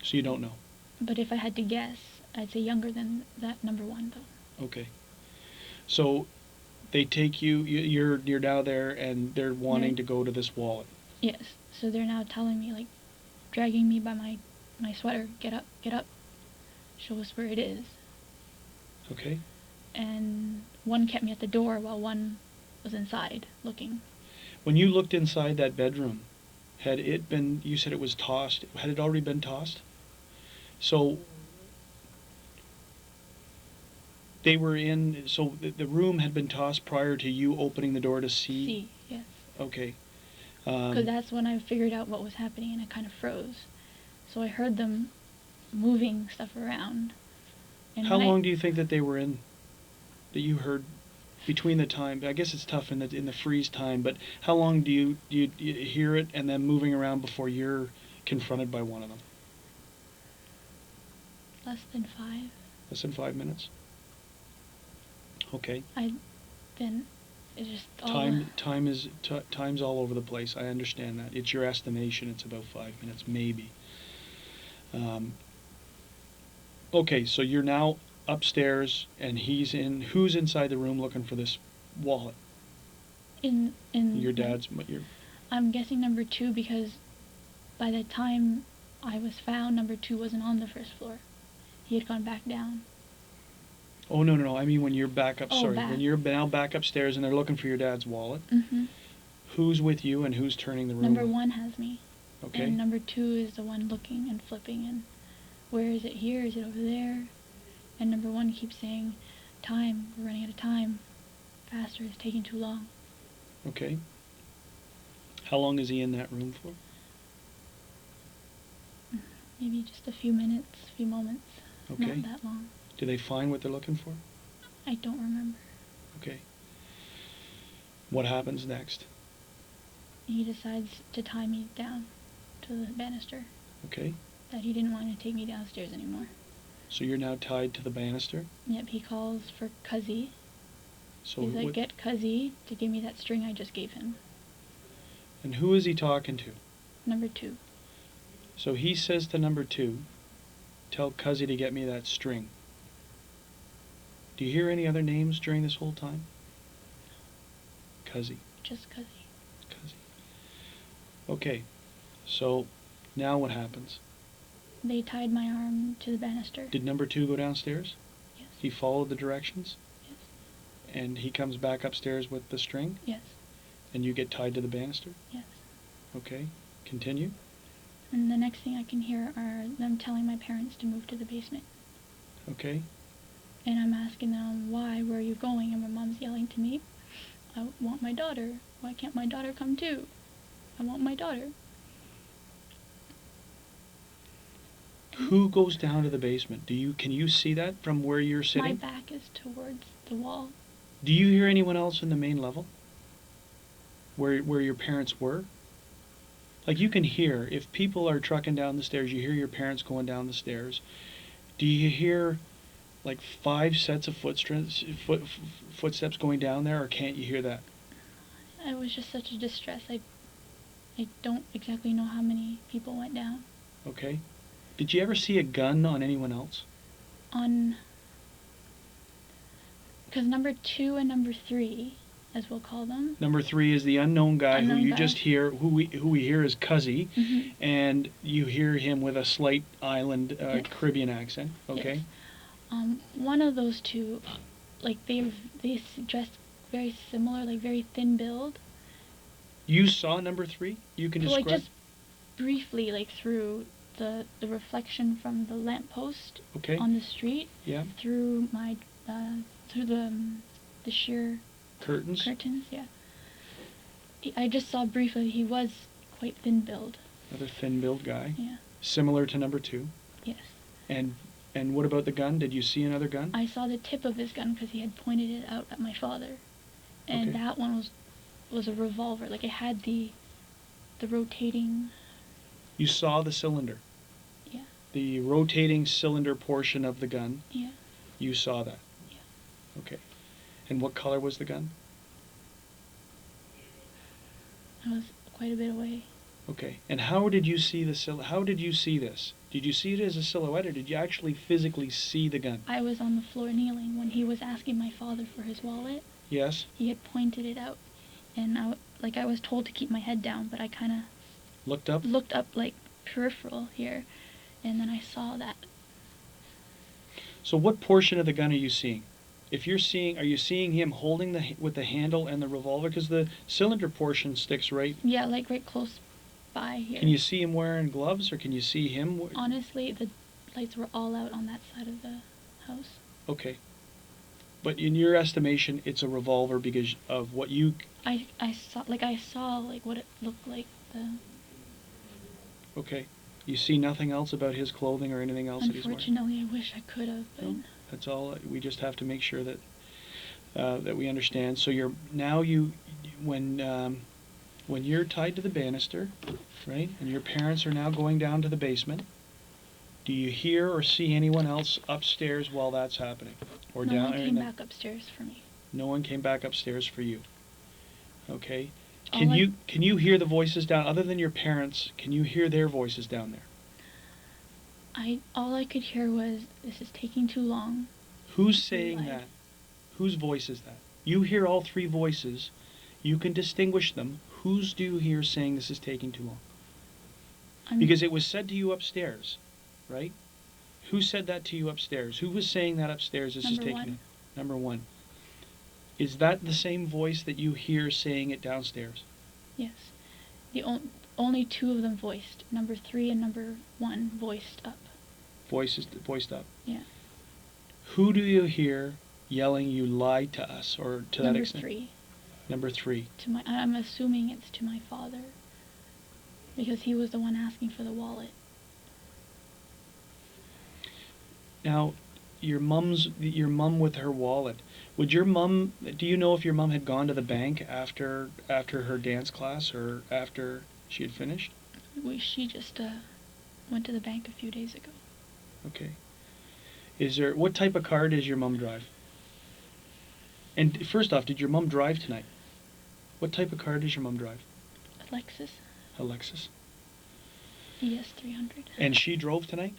so you don't know. But if I had to guess, I'd say younger than that number one though. Okay, so they take you. You're now there, and they're wanting to go to this wallet. Yes. So they're now telling me, like, dragging me by my sweater, get up, show us where it is. Okay. And one kept me at the door while one was inside, looking. When you looked inside that bedroom, had it been, you said it was tossed, had it already been tossed? So, they were in, so the room had been tossed prior to you opening the door to see? See, yes. Okay. Because that's when I figured out what was happening, and I kind of froze. So I heard them moving stuff around. And how long do you think that they were in, that you heard between the time? I guess it's tough in the freeze time, but how long do you hear it and then moving around before you're confronted by one of them? Less than 5. Less than 5 minutes? Okay. Then it's just all... Time's all over the place. I understand that. It's your estimation. It's about 5 minutes, maybe. Okay, so you're now upstairs, and who's inside the room looking for this wallet? In your dad's. I'm guessing number 2, because by the time I was found, number 2 wasn't on the first floor. He had gone back down. Oh, no. I mean when you're back up. Sorry, back. When you're now back upstairs and they're looking for your dad's wallet. Mm-hmm. Who's with you and who's turning the room? Number 1 has me. Okay. And number 2 is the one looking and flipping, and where is it here? Is it over there? And number 1 keeps saying, "Time, we're running out of time. Faster, it's taking too long." Okay. How long is he in that room for? Maybe just a few minutes, a few moments. Okay. Not that long. Do they find what they're looking for? I don't remember. Okay. What happens next? He decides to tie me down to the banister. Okay. That he didn't want to take me downstairs anymore. So you're now tied to the banister? Yep, he calls for Cuzzy. So he's like, "Get Cuzzy to give me that string I just gave him." And who is he talking to? Number 2. So he says to number 2, "Tell Cuzzy to get me that string." Do you hear any other names during this whole time? Cuzzy. Just Cuzzy. Cuzzy. Okay, so now what happens? They tied my arm to the banister. Did number 2 go downstairs? Yes. He followed the directions? Yes. And he comes back upstairs with the string? Yes. And you get tied to the banister? Yes. Okay. Continue. And the next thing I can hear are them telling my parents to move to the basement. Okay. And I'm asking them, why? Where are you going? And my mom's yelling to me, I want my daughter. Why can't my daughter come too? I want my daughter. Who goes down to the basement? Can you see that from where you're sitting? My back is towards the wall. Do you hear anyone else in the main level? Where your parents were? Like, you can hear, if people are trucking down the stairs, you hear your parents going down the stairs. Do you hear like 5 sets of footsteps going down there, or can't you hear that? It was just such a distress. I don't exactly know how many people went down. Okay. Did you ever see a gun on anyone else? Because number 2 and number 3, as we'll call them. Number 3 is the unknown guy who you just hear, who we hear is Cuzzy, Mm-hmm. and you hear him with a slight island Yes. Caribbean accent. Okay. Yes. One of those two, like they dressed very similar, like very thin build. You saw number 3? You can describe. Like just briefly, like through the reflection from the lamppost Okay. on the street. Yeah. Through my through the sheer Curtains. curtains. Yeah. I just saw briefly. He was quite thin build. Another thin build guy. Yeah. Similar to number 2. Yes. And what about the gun? Did you see another gun? I saw the tip of his gun because he had pointed it out at my father, and Okay. that one was a revolver. Like it had the rotating. You saw the cylinder. Yeah. The rotating cylinder portion of the gun. Yeah. You saw that. Yeah. Okay. And what color was the gun? I was quite a bit away. Okay. And how did you see how did you see this? Did you see it as a silhouette, or did you actually physically see the gun? I was on the floor kneeling when he was asking my father for his wallet. Yes. He had pointed it out, and I was told to keep my head down, but I kind of Looked up? looked up like peripheral here, and then I saw that. So what portion of the gun are you seeing? If you're seeing, are you seeing him holding with the handle and the revolver? Because the cylinder portion sticks right. Yeah, like right close by here. Can you see him wearing gloves, or can you see him? Honestly, the lights were all out on that side of the house. Okay. But in your estimation, it's a revolver because of what you... I saw what it looked like. Okay. You see nothing else about his clothing or anything else that he's wearing? Unfortunately, I wish I could have, but... No, that's all. We just have to make sure that that we understand. So when you're tied to the banister, right, and your parents are now going down to the basement, do you hear or see anyone else upstairs while that's happening? Or no down? one came back upstairs for me. No one came back upstairs for you. Okay. All Can you hear the voices down, other than your parents? Can you hear their voices down there? All I could hear was, "This is taking too long." Who's saying Life. that? Whose voice is that? You hear all 3 voices. You can distinguish them. Whose do you hear saying this is taking too long? Because it was said to you upstairs, right? Who said that to you upstairs? Who was saying that upstairs? This is taking Number 1. Number 1. Is that the same voice that you hear saying it downstairs? Yes. Only 2 of them voiced. Number 3 and number 1 voiced up. Voiced up. Yeah. Who do you hear yelling, "You lied to us," or to that extent? Number 3. Number 3. I'm assuming it's to my father, because he was the one asking for the wallet. Now, your mum with her wallet. Do you know if your mum had gone to the bank after her dance class, or after she had finished? She just went to the bank a few days ago. Okay. What type of car does your mum drive? And first off, did your mum drive tonight? What type of car does your mum drive? Lexus. A Lexus. ES 300. And she drove tonight?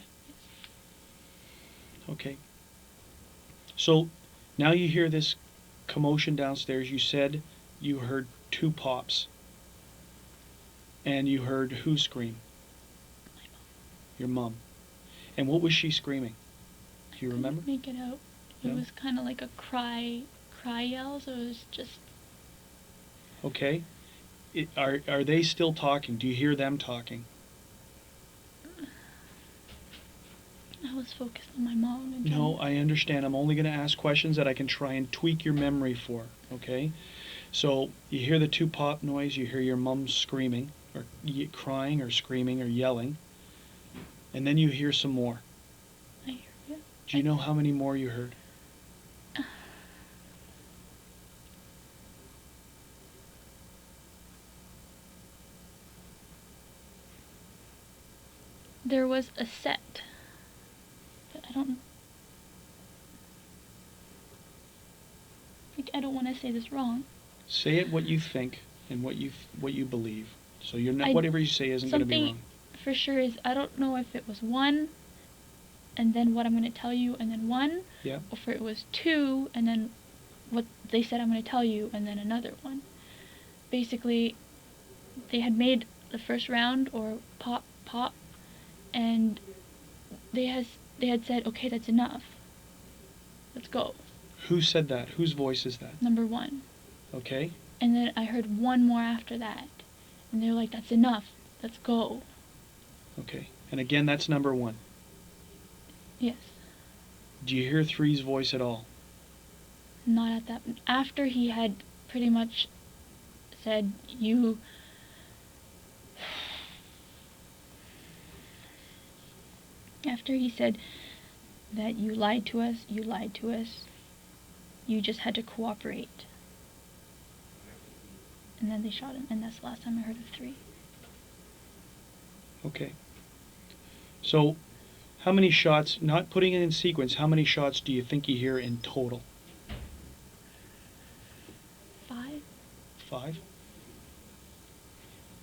Okay. So now you hear this commotion downstairs. You said you heard 2 pops. And you heard who scream? My mom. Your mum. And what was she screaming? Do you remember? I couldn't make it out. It No? was kind of like a cry yell, so it was just... Okay. Are they still talking? Do you hear them talking? I was focused on my mom. And No, I understand. I'm only going to ask questions that I can try and tweak your memory for, okay? So you hear the two pop noise, you hear your mom screaming, or crying, or screaming, or yelling, and then you hear some more. I hear you. Do you know how many more you heard? There was a set, but I don't. I don't want to say this wrong. Say it what you think and what you believe. So you're not, I- whatever you say isn't going to be something wrong. for sure is I don't know if it was one, and then what I'm going to tell you, and then one, Yeah. or if it was two, and then what they said I'm going to tell you, and then another one. Basically, they had made the first round, or pop, pop, and they had said, okay, that's enough. Let's go. Who said that? Whose voice is that? Number one. Okay. And then I heard one more after that. And they're like, that's enough. Let's go. Okay. And again, that's number one. Yes. Do you hear three's voice at all? Not at that. After he had pretty much said, you. After he said that you lied to us, you just had to cooperate. And then they shot him, and that's the last time I heard of three. Okay. So, how many shots, not putting it in sequence, how many shots do you think you hear in total? 5. 5?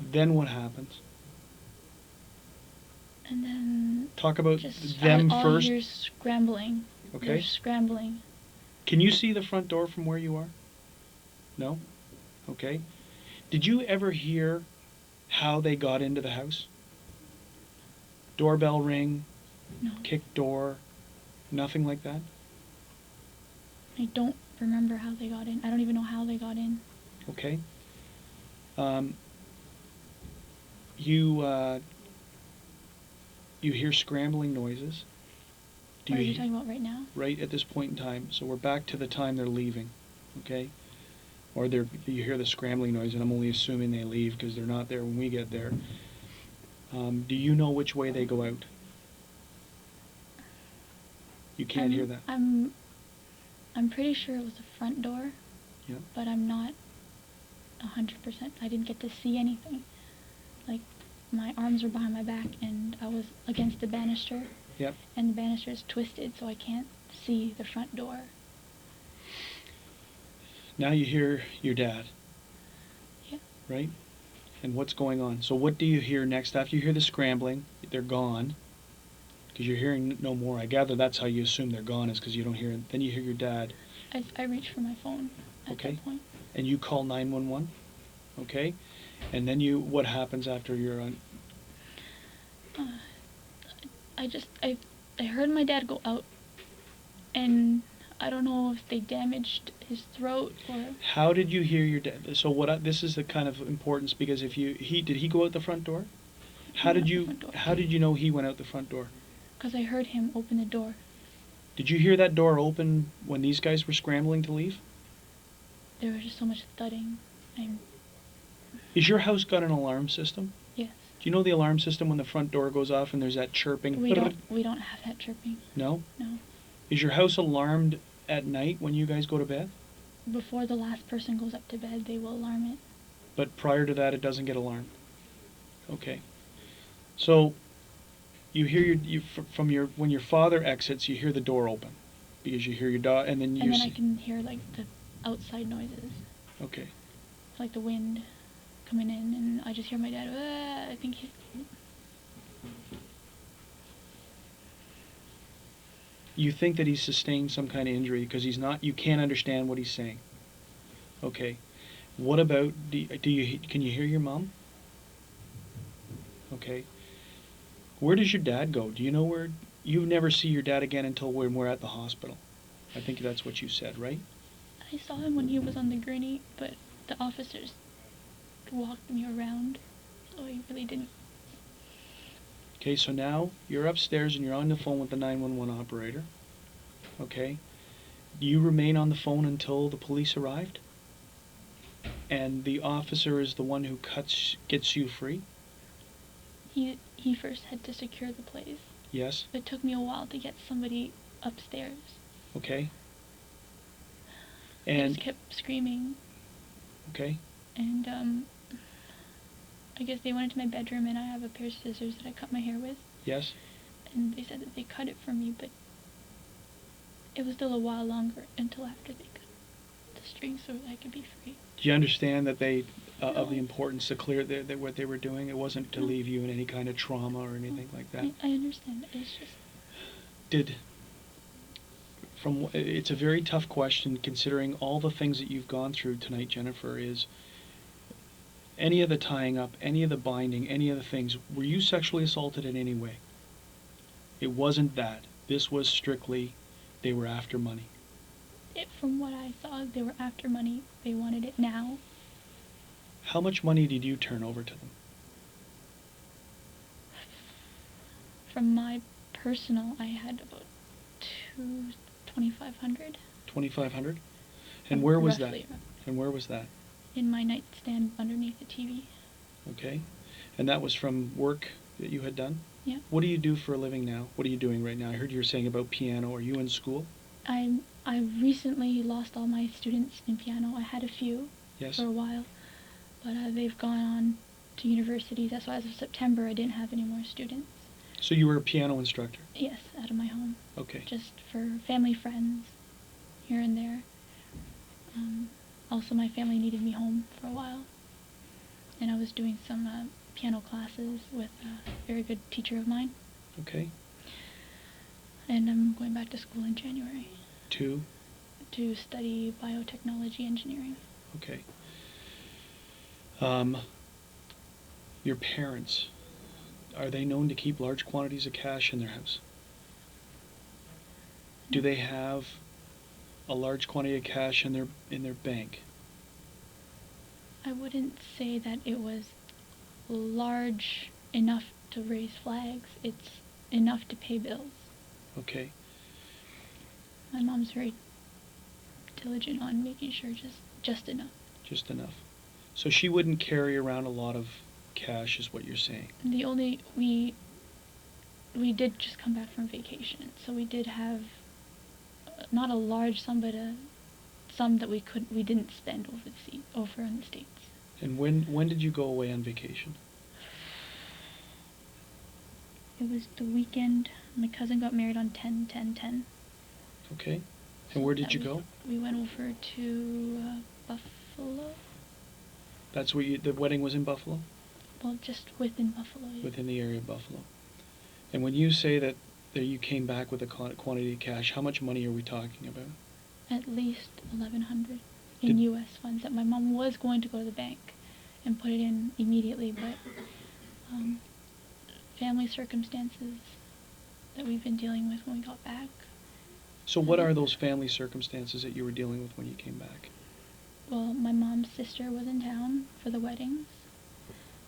Then what happens? And then Talk about just them all first. you're scrambling. Okay. They're scrambling. Can you see the front door from where you are? No? Okay. Did you ever hear how they got into the house? Doorbell ring, No. kick door, nothing like that? I don't remember how they got in. I don't even know how they got in. Okay. You hear scrambling noises. What are you talking about right now? Right at this point in time. So we're back to the time they're leaving, okay? Or you hear the scrambling noise, and I'm only assuming they leave because they're not there when we get there. Do you know which way they go out? You can't hear that. I'm pretty sure it was the front door. Yeah. But I'm not 100%. I didn't get to see anything. Like, my arms were behind my back, and I was against the banister. Yep. And the banister is twisted, so I can't see the front door. Now you hear your dad. Yeah. Right? And what's going on? So what do you hear next? After you hear the scrambling, they're gone. Because you're hearing no more. I gather that's how you assume they're gone, is because you don't hear it. Then you hear your dad. I reached for my phone at Okay. that point. And you call 911. Okay? And then what happens after you're on? I heard my dad go out, and I don't know if they damaged his throat or. How did you hear your dad? So this is the kind of importance, because if did he go out the front door? How did you know he went out the front door? Because I heard him open the door. Did you hear that door open when these guys were scrambling to leave? There was just so much thudding. Is your house got an alarm system? Yes. Do you know the alarm system when the front door goes off and there's that chirping? We don't have that chirping. No? No. Is your house alarmed at night when you guys go to bed? Before the last person goes up to bed, they will alarm it. But prior to that, it doesn't get alarmed? Okay. So, you hear when your father exits, you hear the door open. Because you hear your dog, and then I can hear, like, the outside noises. Okay. Like the wind coming in, and I just hear my dad, I think he's... You think that he's sustained some kind of injury because you can't understand what he's saying. Okay. What about, can you hear your mom? Okay. Where does your dad go? Do you know where, you never see your dad again until when we're at the hospital. I think that's what you said, right? I saw him when he was on the gurney, but the officers walked me around, so he really didn't. Okay, so now you're upstairs and you're on the phone with the 911 operator. Okay? You remain on the phone until the police arrived? And the officer is the one who gets you free? He first had to secure the place. Yes? It took me a while to get somebody upstairs. Okay. He And just kept screaming. okay. And I guess they went into my bedroom, and I have a pair of scissors that I cut my hair with. Yes? And they said that they cut it for me, but it was still a while longer until after they cut the string so that I could be free. Do you understand that they of the No. importance to clear that what they were doing? It wasn't to No. leave you in any kind of trauma or anything like that. I understand. It's just It's a very tough question considering all the things that you've gone through tonight, Jennifer. Is any of the tying up, any of the binding, any of the things, were you sexually assaulted in any way? It wasn't that. This was strictly they were after money. from what I saw, they were after money. They wanted it now. How much money did you turn over to them? From my personal, I had about $2,500. 2,500. And where was that? Roughly. And where was that? In my nightstand underneath the TV. Okay. And that was from work that you had done? Yeah. What do you do for a living now? What are you doing right now? I heard you were saying about piano. Are you in school? I recently lost all my students in piano. I had a few Yes. for a while, but they've gone on to universities. That's why as of September I didn't have any more students. So you were a piano instructor? Yes, out of my home. Okay. Just for family, friends, here and there. Also, my family needed me home for a while, and I was doing some piano classes with a very good teacher of mine. Okay. And I'm going back to school in January Two. to study biotechnology engineering. Okay. Your parents, are they known to keep large quantities of cash in their house? Do they have a large quantity of cash in their bank? I wouldn't say that it was large enough to raise flags. It's enough to pay bills. Okay. My mom's very diligent on making sure just enough. Just enough. So she wouldn't carry around a lot of cash, is what you're saying. We did just come back from vacation, so we did have not a large sum, but a sum that we didn't spend over in the States. And when did you go away on vacation? It was the weekend. My cousin got married on 10/10/10. Okay. And where did you go? We went over to Buffalo. That's where the wedding was in Buffalo? Well, just within Buffalo. Yeah. Within the area of Buffalo. And when you say that you came back with a quantity of cash, how much money are we talking about? At least $1,100 in U.S. funds that my mom was going to go to the bank and put it in immediately, but family circumstances that we've been dealing with when we got back. So what are those family circumstances that you were dealing with when you came back? Well, my mom's sister was in town for the weddings,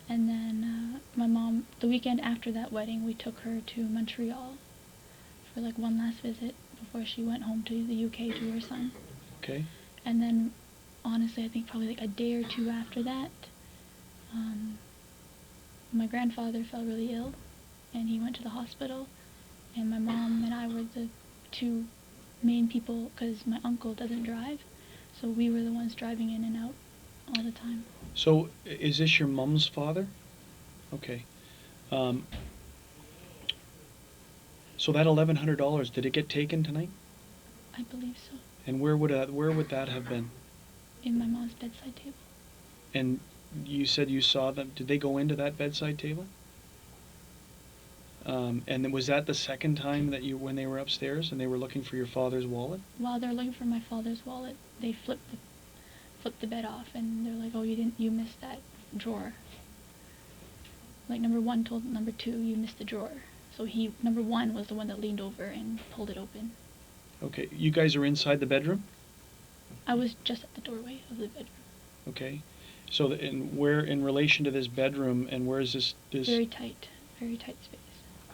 and then my mom, the weekend after that wedding, we took her to Montreal for like one last visit before she went home to the UK to her son. Okay. And then, honestly, I think probably like a day or two after that, my grandfather fell really ill, and he went to the hospital, and my mom and I were the two main people, because my uncle doesn't drive, so we were the ones driving in and out all the time. So is this your mom's father? Okay. So that $1,100, did it get taken tonight? I believe so. And where would that have been? In my mom's bedside table. And you said you saw them. Did they go into that bedside table? And then was that the second time that when they were upstairs and they were looking for your father's wallet? While they're looking for my father's wallet, they flipped the bed off, and they're like, "Oh, you missed that drawer." Like number one told number two, "You missed the drawer." So number one was the one that leaned over and pulled it open. Okay, you guys are inside the bedroom? I was just at the doorway of the bedroom. Okay. So, and where, in relation to this bedroom, and where is this? Very tight space.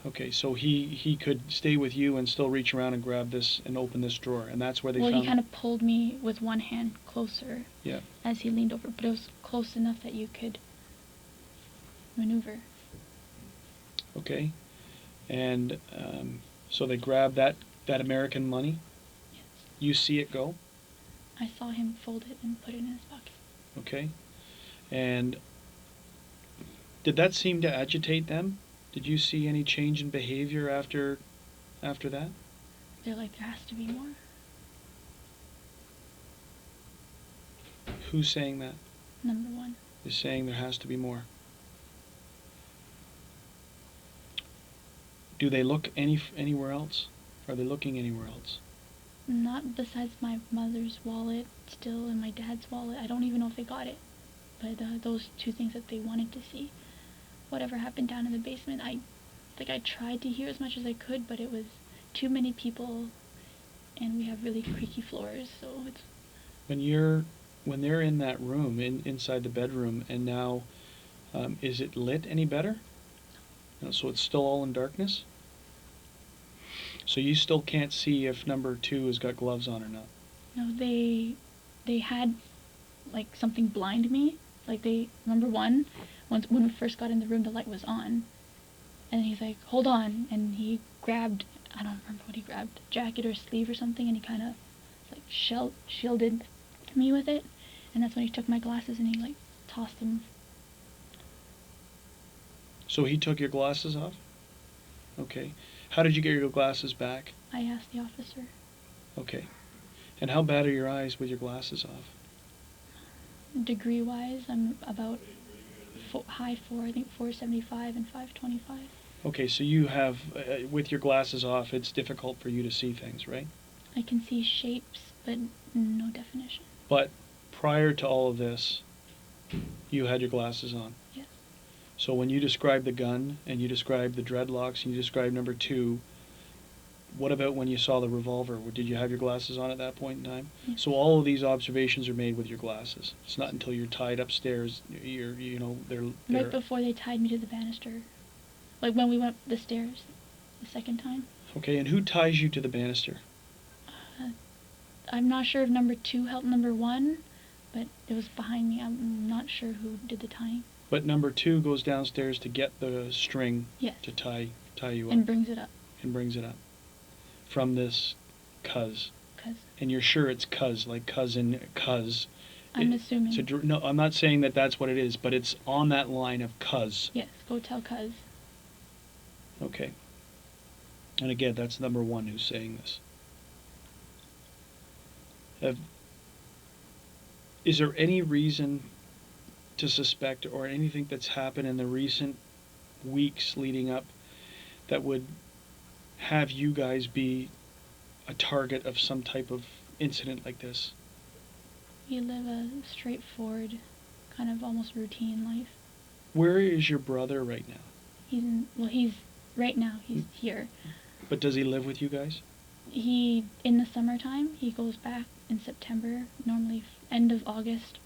Okay, so he could stay with you and still reach around and grab this and open this drawer, and that's where they Well, found. he kind of pulled me with one hand closer. Yeah. As he leaned over, but it was close enough that you could maneuver. Okay, and so they grabbed that American money. Yes. You see it go. I saw him fold it and put it in his pocket. Okay, and did that seem to agitate them? Did you see any change in behavior after that? They're like, there has to be more. Who's saying that? Number one. Is saying there has to be more. Do they look anywhere else? Are they looking anywhere else? Not besides my mother's wallet still and my dad's wallet. I don't even know if they got it. But those two things that they wanted to see. Whatever happened down in the basement, I tried to hear as much as I could, but it was too many people, and we have really creaky floors, so it's... When they're in that room, inside the bedroom, and now, is it lit any better? No, so it's still all in darkness? So you still can't see if number 2 has got gloves on or not? No, they had, like, something blind me. Like, number one, when we first got in the room, the light was on. And he's like, hold on. And he grabbed, I don't remember what he grabbed, jacket or sleeve or something, and he kind of, like, shielded me with it. And that's when he took my glasses and he, like, tossed them. So he took your glasses off? Okay. How did you get your glasses back? I asked the officer. Okay. And how bad are your eyes with your glasses off? Degree-wise, I'm about high 4, I think 475 and 525. Okay, so you have, with your glasses off, it's difficult for you to see things, right? I can see shapes, but no definition. But prior to all of this, you had your glasses on? Yes. So when you described the gun, and you described the dreadlocks, and you described number 2, what about when you saw the revolver? Did you have your glasses on at that point in time? Yes. So all of these observations are made with your glasses. It's not until you're tied upstairs, they're Right before they tied me to the banister. Like when we went up the stairs the second time. Okay, and who ties you to the banister? I'm not sure if number 2 helped number 1, but it was behind me. I'm not sure who did the tying. But number 2 goes downstairs to get the string. Yes. To tie you up. And brings it up. And brings it up. From this cuz. Cuz. And you're sure it's cuz, like cousin, cuz. I'm assuming. No, I'm not saying that that's what it is, but it's on that line of cuz. Yes, go tell cuz. Okay. And again, that's number 1 who's saying this. Is there any reason to suspect, or anything that's happened in the recent weeks leading up, that would have you guys be a target of some type of incident like this? We live a straightforward, kind of almost routine life. Where is your brother right now? He's here. But does he live with you guys? In the summertime, he goes back in September, normally end of August,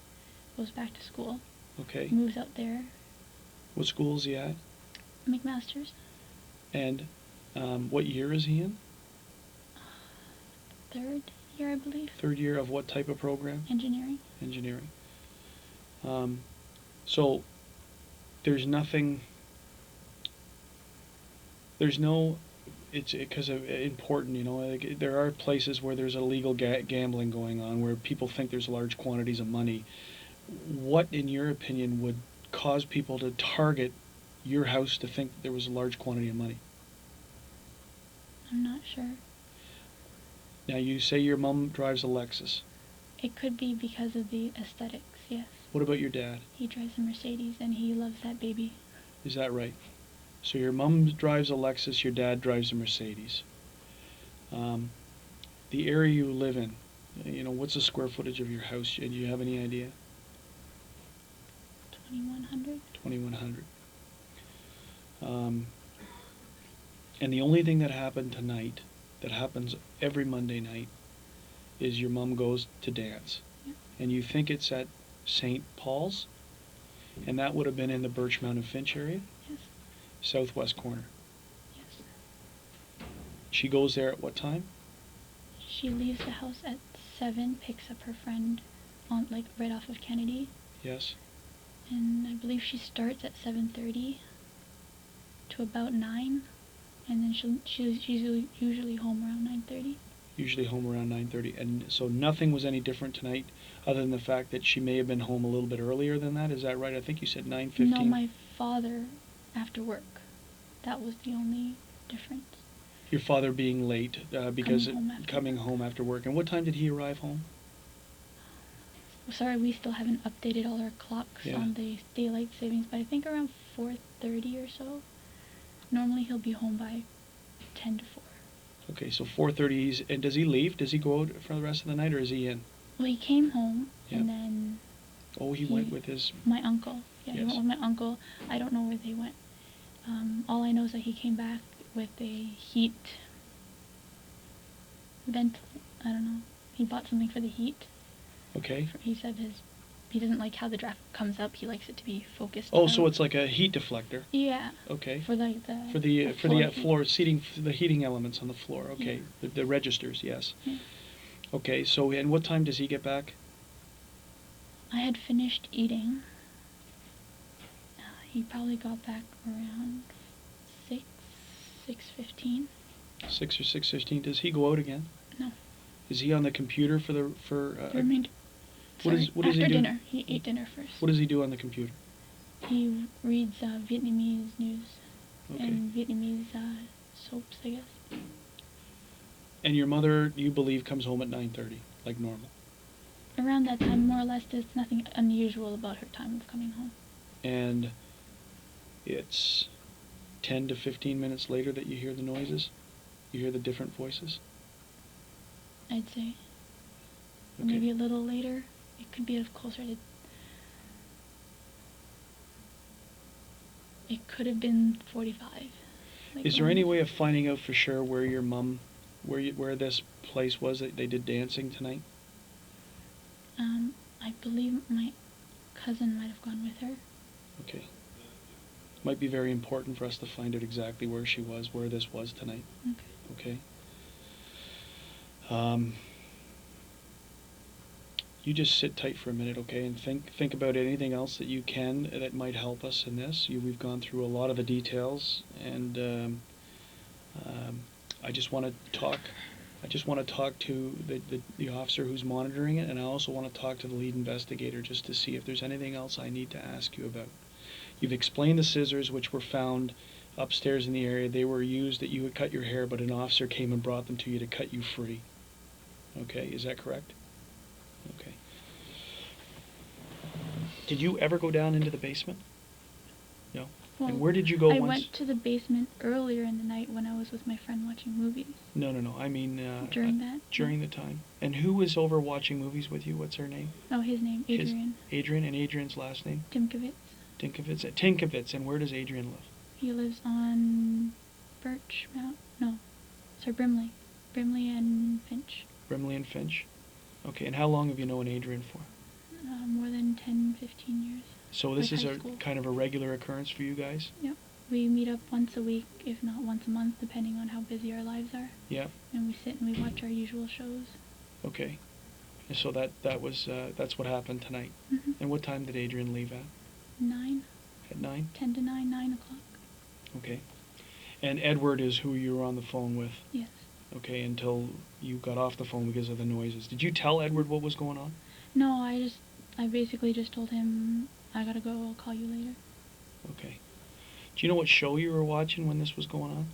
goes back to school. Okay. Moves out there. What school is he at? McMaster's. And what year is he in? 3rd year, I believe. 3rd year of what type of program? Engineering. Engineering. So there's nothing. There's no. It's because of important, like there are places where there's illegal gambling going on, where people think there's large quantities of money. What, in your opinion, would cause people to target your house to think that there was a large quantity of money? I'm not sure. Now, you say your mom drives a Lexus. It could be because of the aesthetics, yes. What about your dad? He drives a Mercedes, and he loves that baby. Is that right? So your mom drives a Lexus, your dad drives a Mercedes. The area you live in, what's the square footage of your house? Do you have any idea? 2,100. 2,100. And the only thing that happened tonight, that happens every Monday night, is your mom goes to dance. Yeah. And you think it's at St. Paul's? And that would have been in the Birchmount and Finch area? Yes. Southwest corner. Yes. She goes there at what time? She leaves the house at 7, picks up her friend on right off of Kennedy. Yes. And I believe she starts at 7:30 to about 9, and then she's usually home around 9:30. Usually home around 9:30. And so nothing was any different tonight other than the fact that she may have been home a little bit earlier than that. Is that right? I think you said 9:15. No, my father after work. That was the only difference. Your father being late because Coming home after work. And what time did he arrive home? Sorry, we still haven't updated all our clocks on the daylight savings, but I think around 4:30 or so. Normally he'll be home by 10 to 4. Okay, so 4:30. And does he leave? Does he go out for the rest of the night, or is he in? Well, he came home, and then... Oh, he went with his... My uncle. Yeah, Yes. he went with my uncle. I don't know where they went. All I know is that he came back with a heat vent. I don't know. He bought something for the heat. Okay. He said he doesn't like how the draft comes up. He likes it to be focused. Oh, so it's like a heat deflector. Yeah. Okay. For the floor seating, the heating elements on the floor. Okay. Yeah. The registers, yes. Yeah. Okay. So, and what time does he get back? I had finished eating. He probably got back around 6:15. 6 or 6:15. Does he go out again? No. Is he on the computer for? The remainder. What does he do? After dinner, he ate dinner first. What does he do on the computer? He reads Vietnamese news and Vietnamese soaps, I guess. And your mother, you believe, comes home at 9:30, like normal? Around that time, more or less, there's nothing unusual about her time of coming home. And it's 10 to 15 minutes later that you hear the noises? You hear the different voices? I'd say. Or Okay. maybe a little later. It could be closer to... It could have been 45. Is there any way of finding out for sure where your mom, where this place was that they did dancing tonight? I believe my cousin might have gone with her. Okay. Might be very important for us to find out exactly where she was, where this was tonight. Okay. Okay. You just sit tight for a minute, okay, and think about anything else that you can that might help us in this. We've gone through a lot of the details, and I just want to talk. I just want to talk to the officer who's monitoring it, and I also want to talk to the lead investigator just to see if there's anything else I need to ask you about. You've explained the scissors which were found upstairs in the area. They were used that you would cut your hair, but an officer came and brought them to you to cut you free. Okay, is that correct? Okay. Did you ever go down into the basement? No? Well, and where did you go I once? went to the basement earlier in the night when I was with my friend watching movies. No. I mean... during that? During the time. And who was over watching movies with you? What's her name? Oh, his name, Adrian. Adrian, and Adrian's last name? Timkovitz. Tinkovitz. And where does Adrian live? He lives on Brimley. Brimley and Finch. Brimley and Finch? Okay, and how long have you known Adrian for? More than 10, 15 years. So this is high school. kind of a regular occurrence for you guys? Yep. We meet up once a week, if not once a month, depending on how busy our lives are. Yep. And we sit and we watch our usual shows. Okay. And so that's what happened tonight. Mm-hmm. And what time did Adrian leave at? 9. At 9? 10 to 9, 9 o'clock. Okay. And Edward is who you were on the phone with? Yes. Okay, until you got off the phone because of the noises. Did you tell Edward what was going on? No, I basically just told him, I gotta go, I'll call you later. Okay. Do you know what show you were watching when this was going on?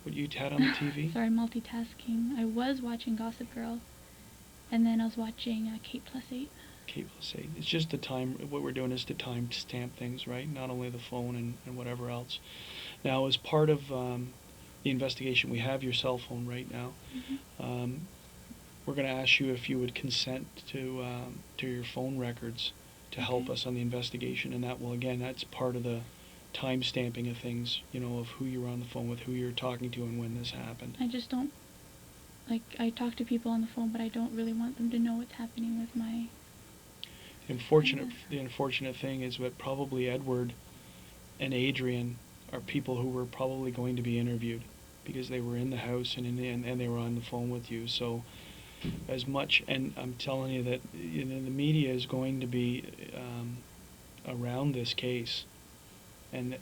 What you had on the TV? Sorry, multitasking. I was watching Gossip Girl, and then I was watching Kate Plus 8. Kate Plus 8. It's just the time, what we're doing is to time stamp things, right? Not only the phone and whatever else. Now, as part of the investigation, we have your cell phone right now. Mm-hmm. We're going to ask you if you would consent to your phone records to help us on the investigation, and that will, again, that's part of the time stamping of things, of who you were on the phone with, who you're talking to, and when this happened. I just don't, I talk to people on the phone, but I don't really want them to know what's happening with my... The unfortunate thing is that probably Edward and Adrian are people who were probably going to be interviewed because they were in the house and they were on the phone with you. So as much, and I'm telling you that the media is going to be around this case, and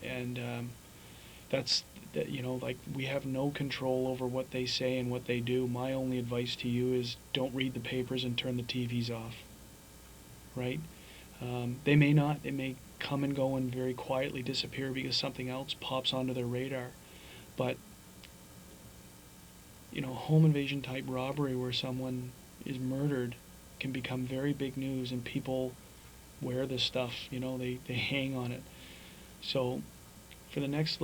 that's that, like, we have no control over what they say and what they do. My only advice to you is don't read the papers and turn the TVs off. Right? They may not. They may come and go and very quietly disappear because something else pops onto their radar. But home invasion type robbery where someone is murdered can become very big news, and people wear this stuff. They hang on it. So for the next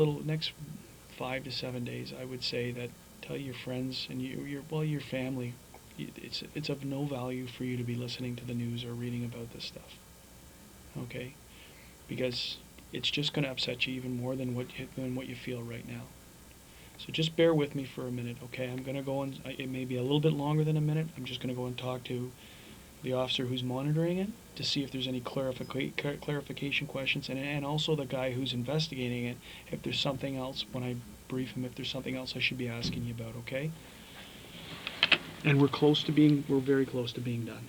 5 to 7 days, I would say that tell your friends and your family, it's of no value for you to be listening to the news or reading about this stuff. Okay, because it's just going to upset you even more than what you feel right now. So just bear with me for a minute, okay? I'm going to go and it may be a little bit longer than a minute. I'm just going to go and talk to the officer who's monitoring it to see if there's any clarification questions, and also the guy who's investigating it, if there's something else, when I brief him, if there's something else I should be asking you about, okay? And we're very close to being done.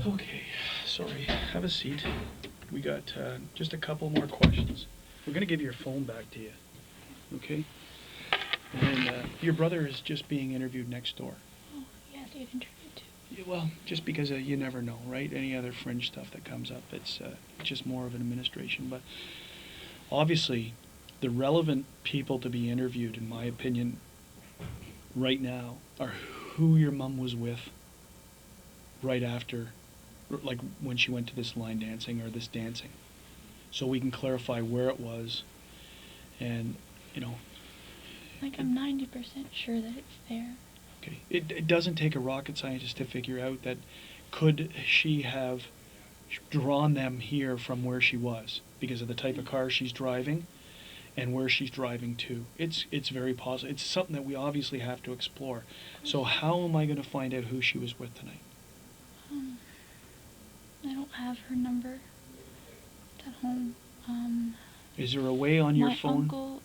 Okay, sorry. Have a seat. We got just a couple more questions. We're going to give your phone back to you. Okay? And your brother is just being interviewed next door. Oh, yes, I get interviewed too. Yeah, well, just because you never know, right? Any other fringe stuff that comes up, it's just more of an administration. But obviously, the relevant people to be interviewed, in my opinion, right now, are who your mom was with right after, like when she went to this line dancing or this dancing. So we can clarify where it was and, Like, I'm 90% sure that it's there. okay. It doesn't take a rocket scientist to figure out that could she have drawn them here from where she was because of the type of car she's driving and where she's driving to. It's very possible. It's something that we obviously have to explore. So how am I going to find out who she was with tonight? I don't have her number. It's at home. Is there a way on your my phone? uncle.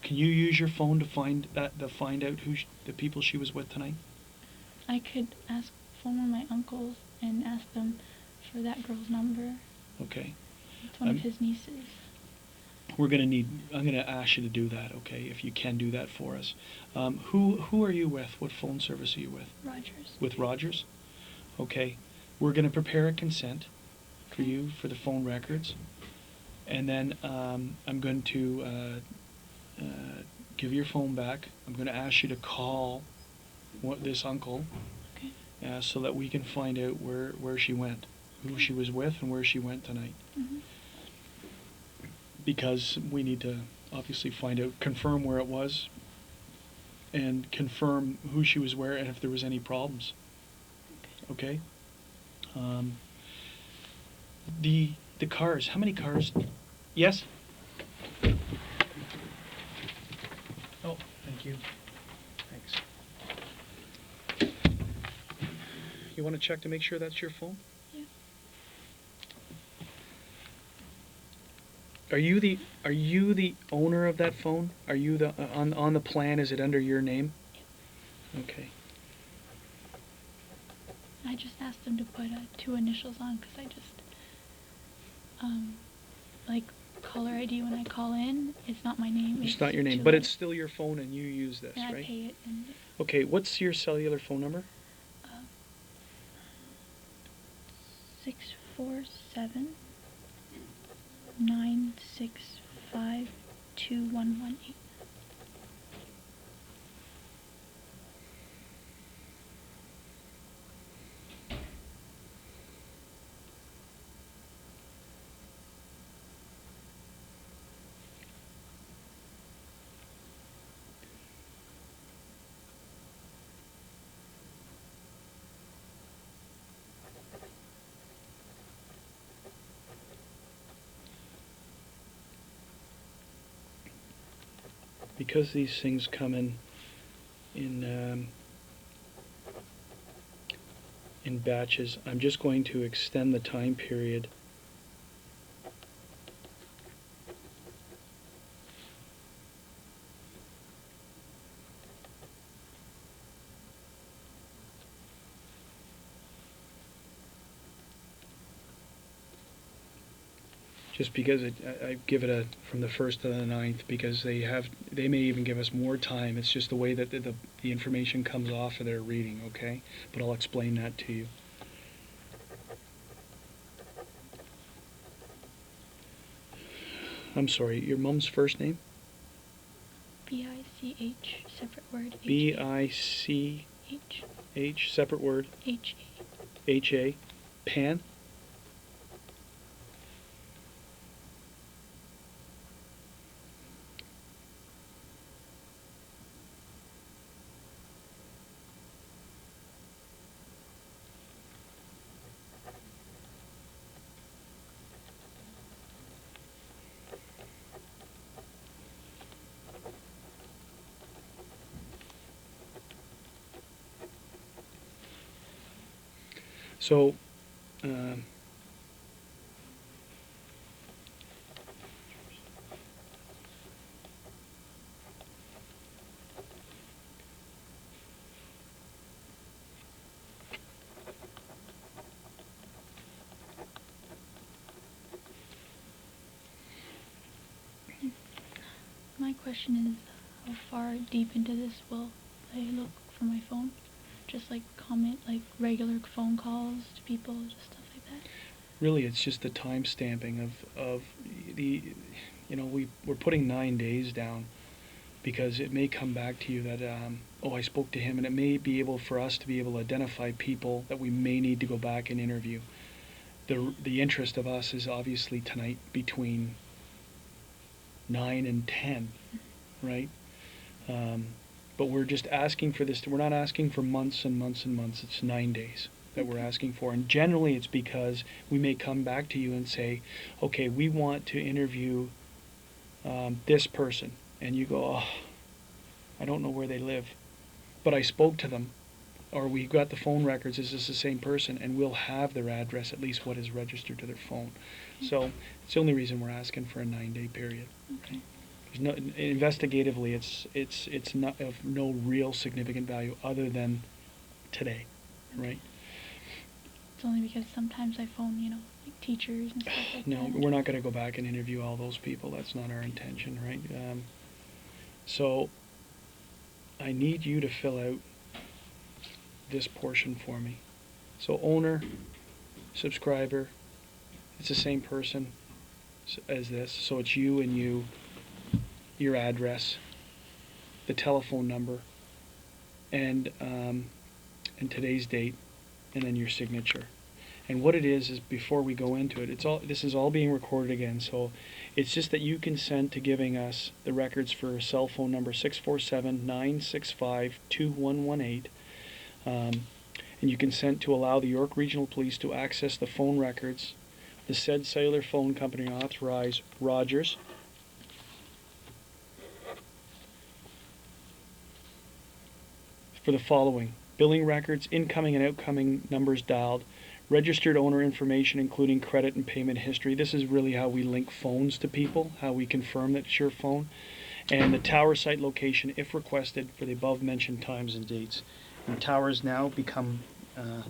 Can you use your phone to find out who the people she was with tonight? I could phone one of my uncles and ask them for that girl's number. Okay. It's one of his nieces. I'm going to ask you to do that, okay, if you can do that for us. Who are you with? What phone service are you with? Rogers. With Rogers? Okay. We're going to prepare a consent for you for the phone records. And then I'm going to give your phone back. I'm going to ask you to call this uncle so that we can find out where she went, who she was with, and where she went tonight. Mm-hmm. Because we need to obviously find out, confirm where it was, and confirm who she was where and if there was any problems. Okay? The cars, how many cars? Yes? Oh, thank you. Thanks. You want to check to make sure that's your phone? Yeah. Are you the owner of that phone? Are you the on the plan? Is it under your name? Yep. Okay. I just asked them to put 2 initials on because I just like caller ID when I call in. It's not my name. It's not your name, but it's still your phone, and you use this, and right? I pay it. And Okay. What's your cellular phone number? 647 965 2118. Because these things come in batches, I'm just going to extend the time period. Just because I give it from the 1st to the 9th, because they may even give us more time. It's just the way that the information comes off of their reading, okay? But I'll explain that to you. I'm sorry, your mom's first name? B-I-C-H, separate word. B-I-C-H, separate word. H-A. H-A, Pan? So, my question is, how far deep into this will I look for my phone? Just like comment, like regular phone calls to people, just stuff like that? Really, it's just the time stamping of the, we're putting 9 days down because it may come back to you that, I spoke to him, and it may be able for us to be able to identify people that we may need to go back and interview. The interest of us is obviously tonight between 9 and 10, right? But we're just asking for this. We're not asking for months and months and months. It's 9 days that we're asking for. And generally it's because we may come back to you and say, okay, we want to interview this person. And you go, oh, I don't know where they live. But I spoke to them. Or we got the phone records. Is this the same person? And we'll have their address, at least what is registered to their phone. So it's the only reason we're asking for a 9-day period. Okay. No, investigatively, it's not of no real significant value other than today, right? It's only because sometimes I phone, like teachers and stuff like that. No, we're not going to go back and interview all those people. That's not our intention, right? So I need you to fill out this portion for me. So owner, subscriber, it's the same person as this. So it's you and you. Your address, the telephone number, and today's date, and then your signature. And what it is before we go into it, this is all being recorded again. So it's just that you consent to giving us the records for cell phone number 647-965-2118, and you consent to allow the York Regional Police to access the phone records. The said cellular phone company authorized Rogers for the following: billing records, incoming and outgoing numbers dialed, registered owner information including credit and payment history. This is really how we link phones to people, how we confirm that it's your phone, and the tower site location if requested for the above mentioned times and dates. And towers now become, I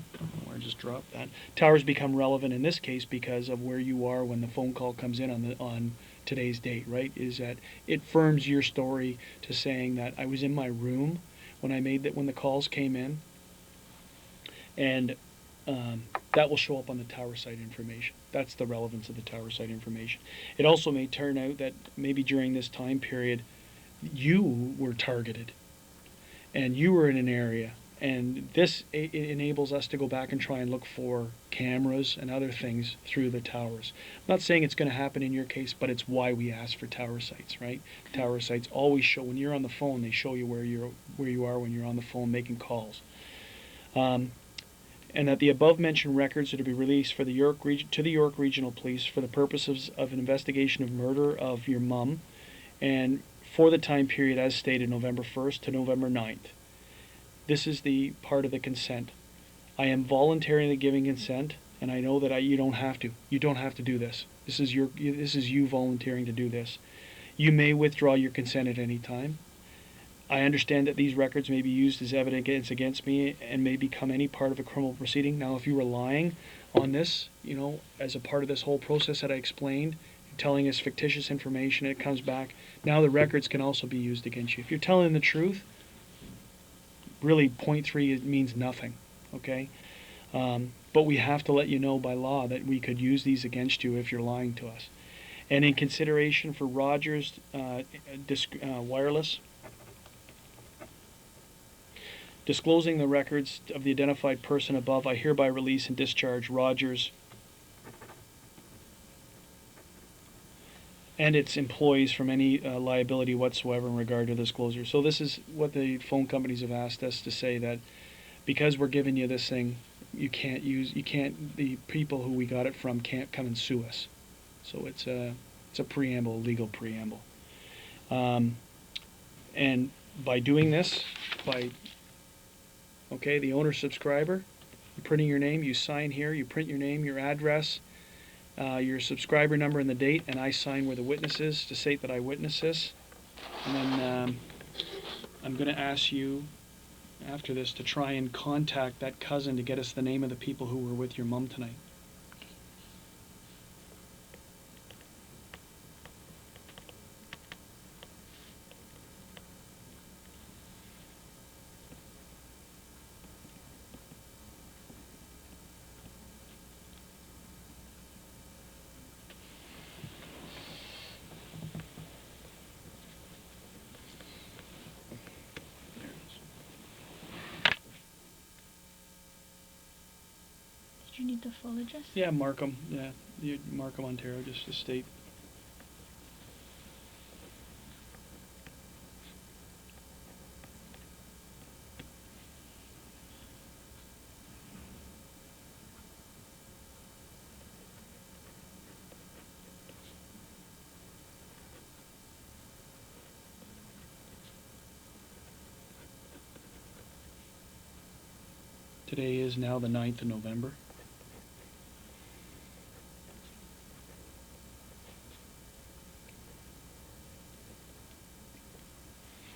just dropped that. Towers become relevant in this case because of where you are when the phone call comes in on today's date, right? Is that it firms your story to saying that I was in my room when the calls came in, and that will show up on the tower site information. That's the relevance of the tower site information. It also may turn out that maybe during this time period you were targeted and you were in an area, and this enables us to go back and try and look for cameras and other things through the towers. I'm not saying it's going to happen in your case, but it's why we ask for tower sites, right? Tower sites always show, when you're on the phone, they show you where you are when you're on the phone making calls. And that the above mentioned records are to be released to the York Regional Police for the purposes of an investigation of murder of your mum, and for the time period as stated, November 1st to November 9th. This is the part of the consent. I am voluntarily giving consent, and I know that you don't have to. You don't have to do this. This is you volunteering to do this. You may withdraw your consent at any time. I understand that these records may be used as evidence against me and may become any part of a criminal proceeding. Now, if you were lying on this, as a part of this whole process that I explained, telling us fictitious information, it comes back. Now the records can also be used against you. If you're telling the truth, really 0.3 means nothing, okay? But we have to let you know by law that we could use these against you if you're lying to us. And in consideration for Rogers Wireless, disclosing the records of the identified person above, I hereby release and discharge Rogers and its employees from any liability whatsoever in regard to disclosure. So this is what the phone companies have asked us to say, that because we're giving you this thing, the people who we got it from can't come and sue us. So it's a preamble, a legal preamble. And by doing this, the owner subscriber, you're printing your name, you sign here, you print your name, your address, your subscriber number and the date, and I sign where the witness is to state that I witnessed this. And then I'm going to ask you after this to try and contact that cousin to get us the name of the people who were with your mom tonight. need the full address? Yeah, Markham. Yeah, Markham, Ontario, just to state. Today is now the 9th of November.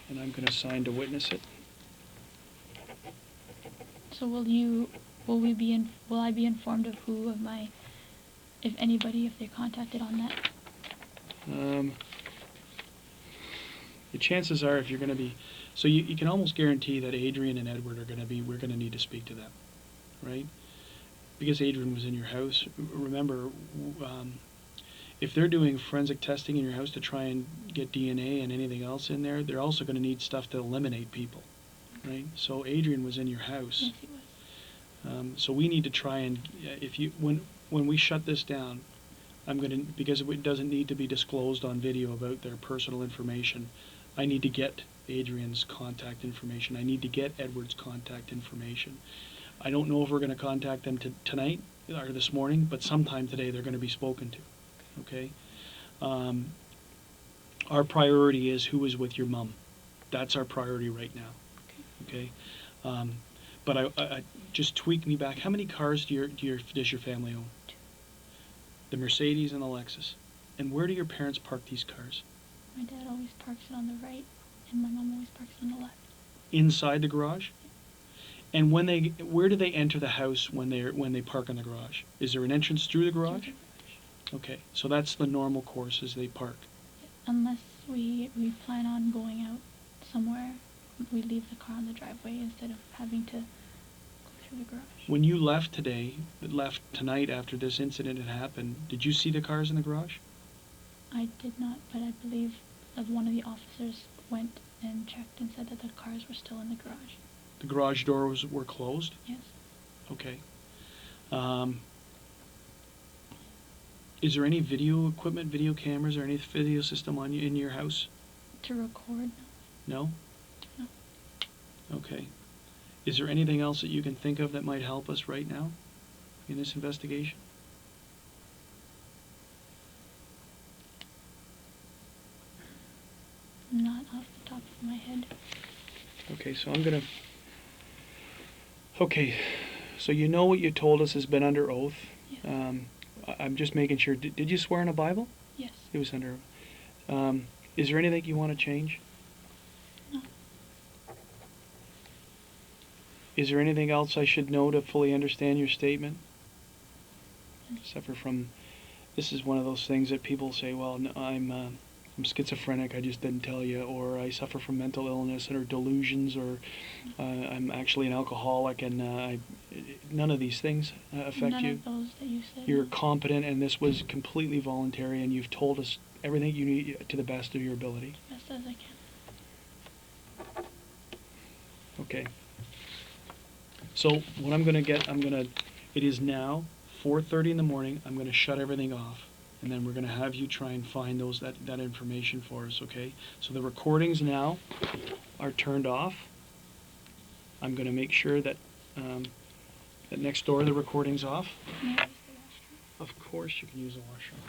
And I'm going to sign to witness it. So will I be informed of who of my, if anybody, if they're contacted on that? The chances are, if you're going to be, so you can almost guarantee that Adrian and Edward are going to be, we're going to need to speak to them, right? Because Adrian was in your house. Remember, if they're doing forensic testing in your house to try and get DNA and anything else in there, they're also going to need stuff to eliminate people, right? So Adrian was in your house. Yes, he was. So we need to try and, when we shut this down, because it doesn't need to be disclosed on video about their personal information, I need to get Adrian's contact information. I need to get Edward's contact information. I don't know if we're going to contact them tonight or this morning, but sometime today they're going to be spoken to. Okay? Our priority is who is with your mom. That's our priority right now. Okay? But I just tweak me back. How many cars does your family own? 2. The Mercedes and the Lexus. And where do your parents park these cars? My dad always parks it on the right, and my mom always parks it on the left. Inside the garage? And where do they enter the house when they park in the garage? Is there an entrance through the garage? Okay, so that's the normal course as they park. Unless we plan on going out somewhere, we leave the car on the driveway instead of having to go through the garage. When you left tonight after this incident had happened, did you see the cars in the garage? I did not, but I believe that one of the officers went and checked and said that the cars were still in the garage. The garage doors were closed? Yes. Okay. Is there any video equipment, video cameras, or any video system in your house? To record? No? No. Okay. Is there anything else that you can think of that might help us right now in this investigation? Not off the top of my head. Okay, so Okay, so you know what you told us has been under oath. Yes. I'm just making sure. Did you swear in a Bible? Yes. It was under oath. Is there anything you want to change? No. Is there anything else I should know to fully understand your statement? Suffer from, this is one of those things that people say, well, no, I'm schizophrenic, I just didn't tell you, or I suffer from mental illness or delusions, or I'm actually an alcoholic, and none of these things affect None you. of those that you said. You're competent, and this was completely voluntary, and you've told us everything you need to the best of your ability. Best as I can. Okay. So what I'm going to it is now 4:30 in the morning. I'm going to shut everything off, and then we're going to have you try and find that information for us, okay? So the recordings now are turned off. I'm going to make sure that that next door the recording's off. May I use the washroom? Of course you can use the washroom.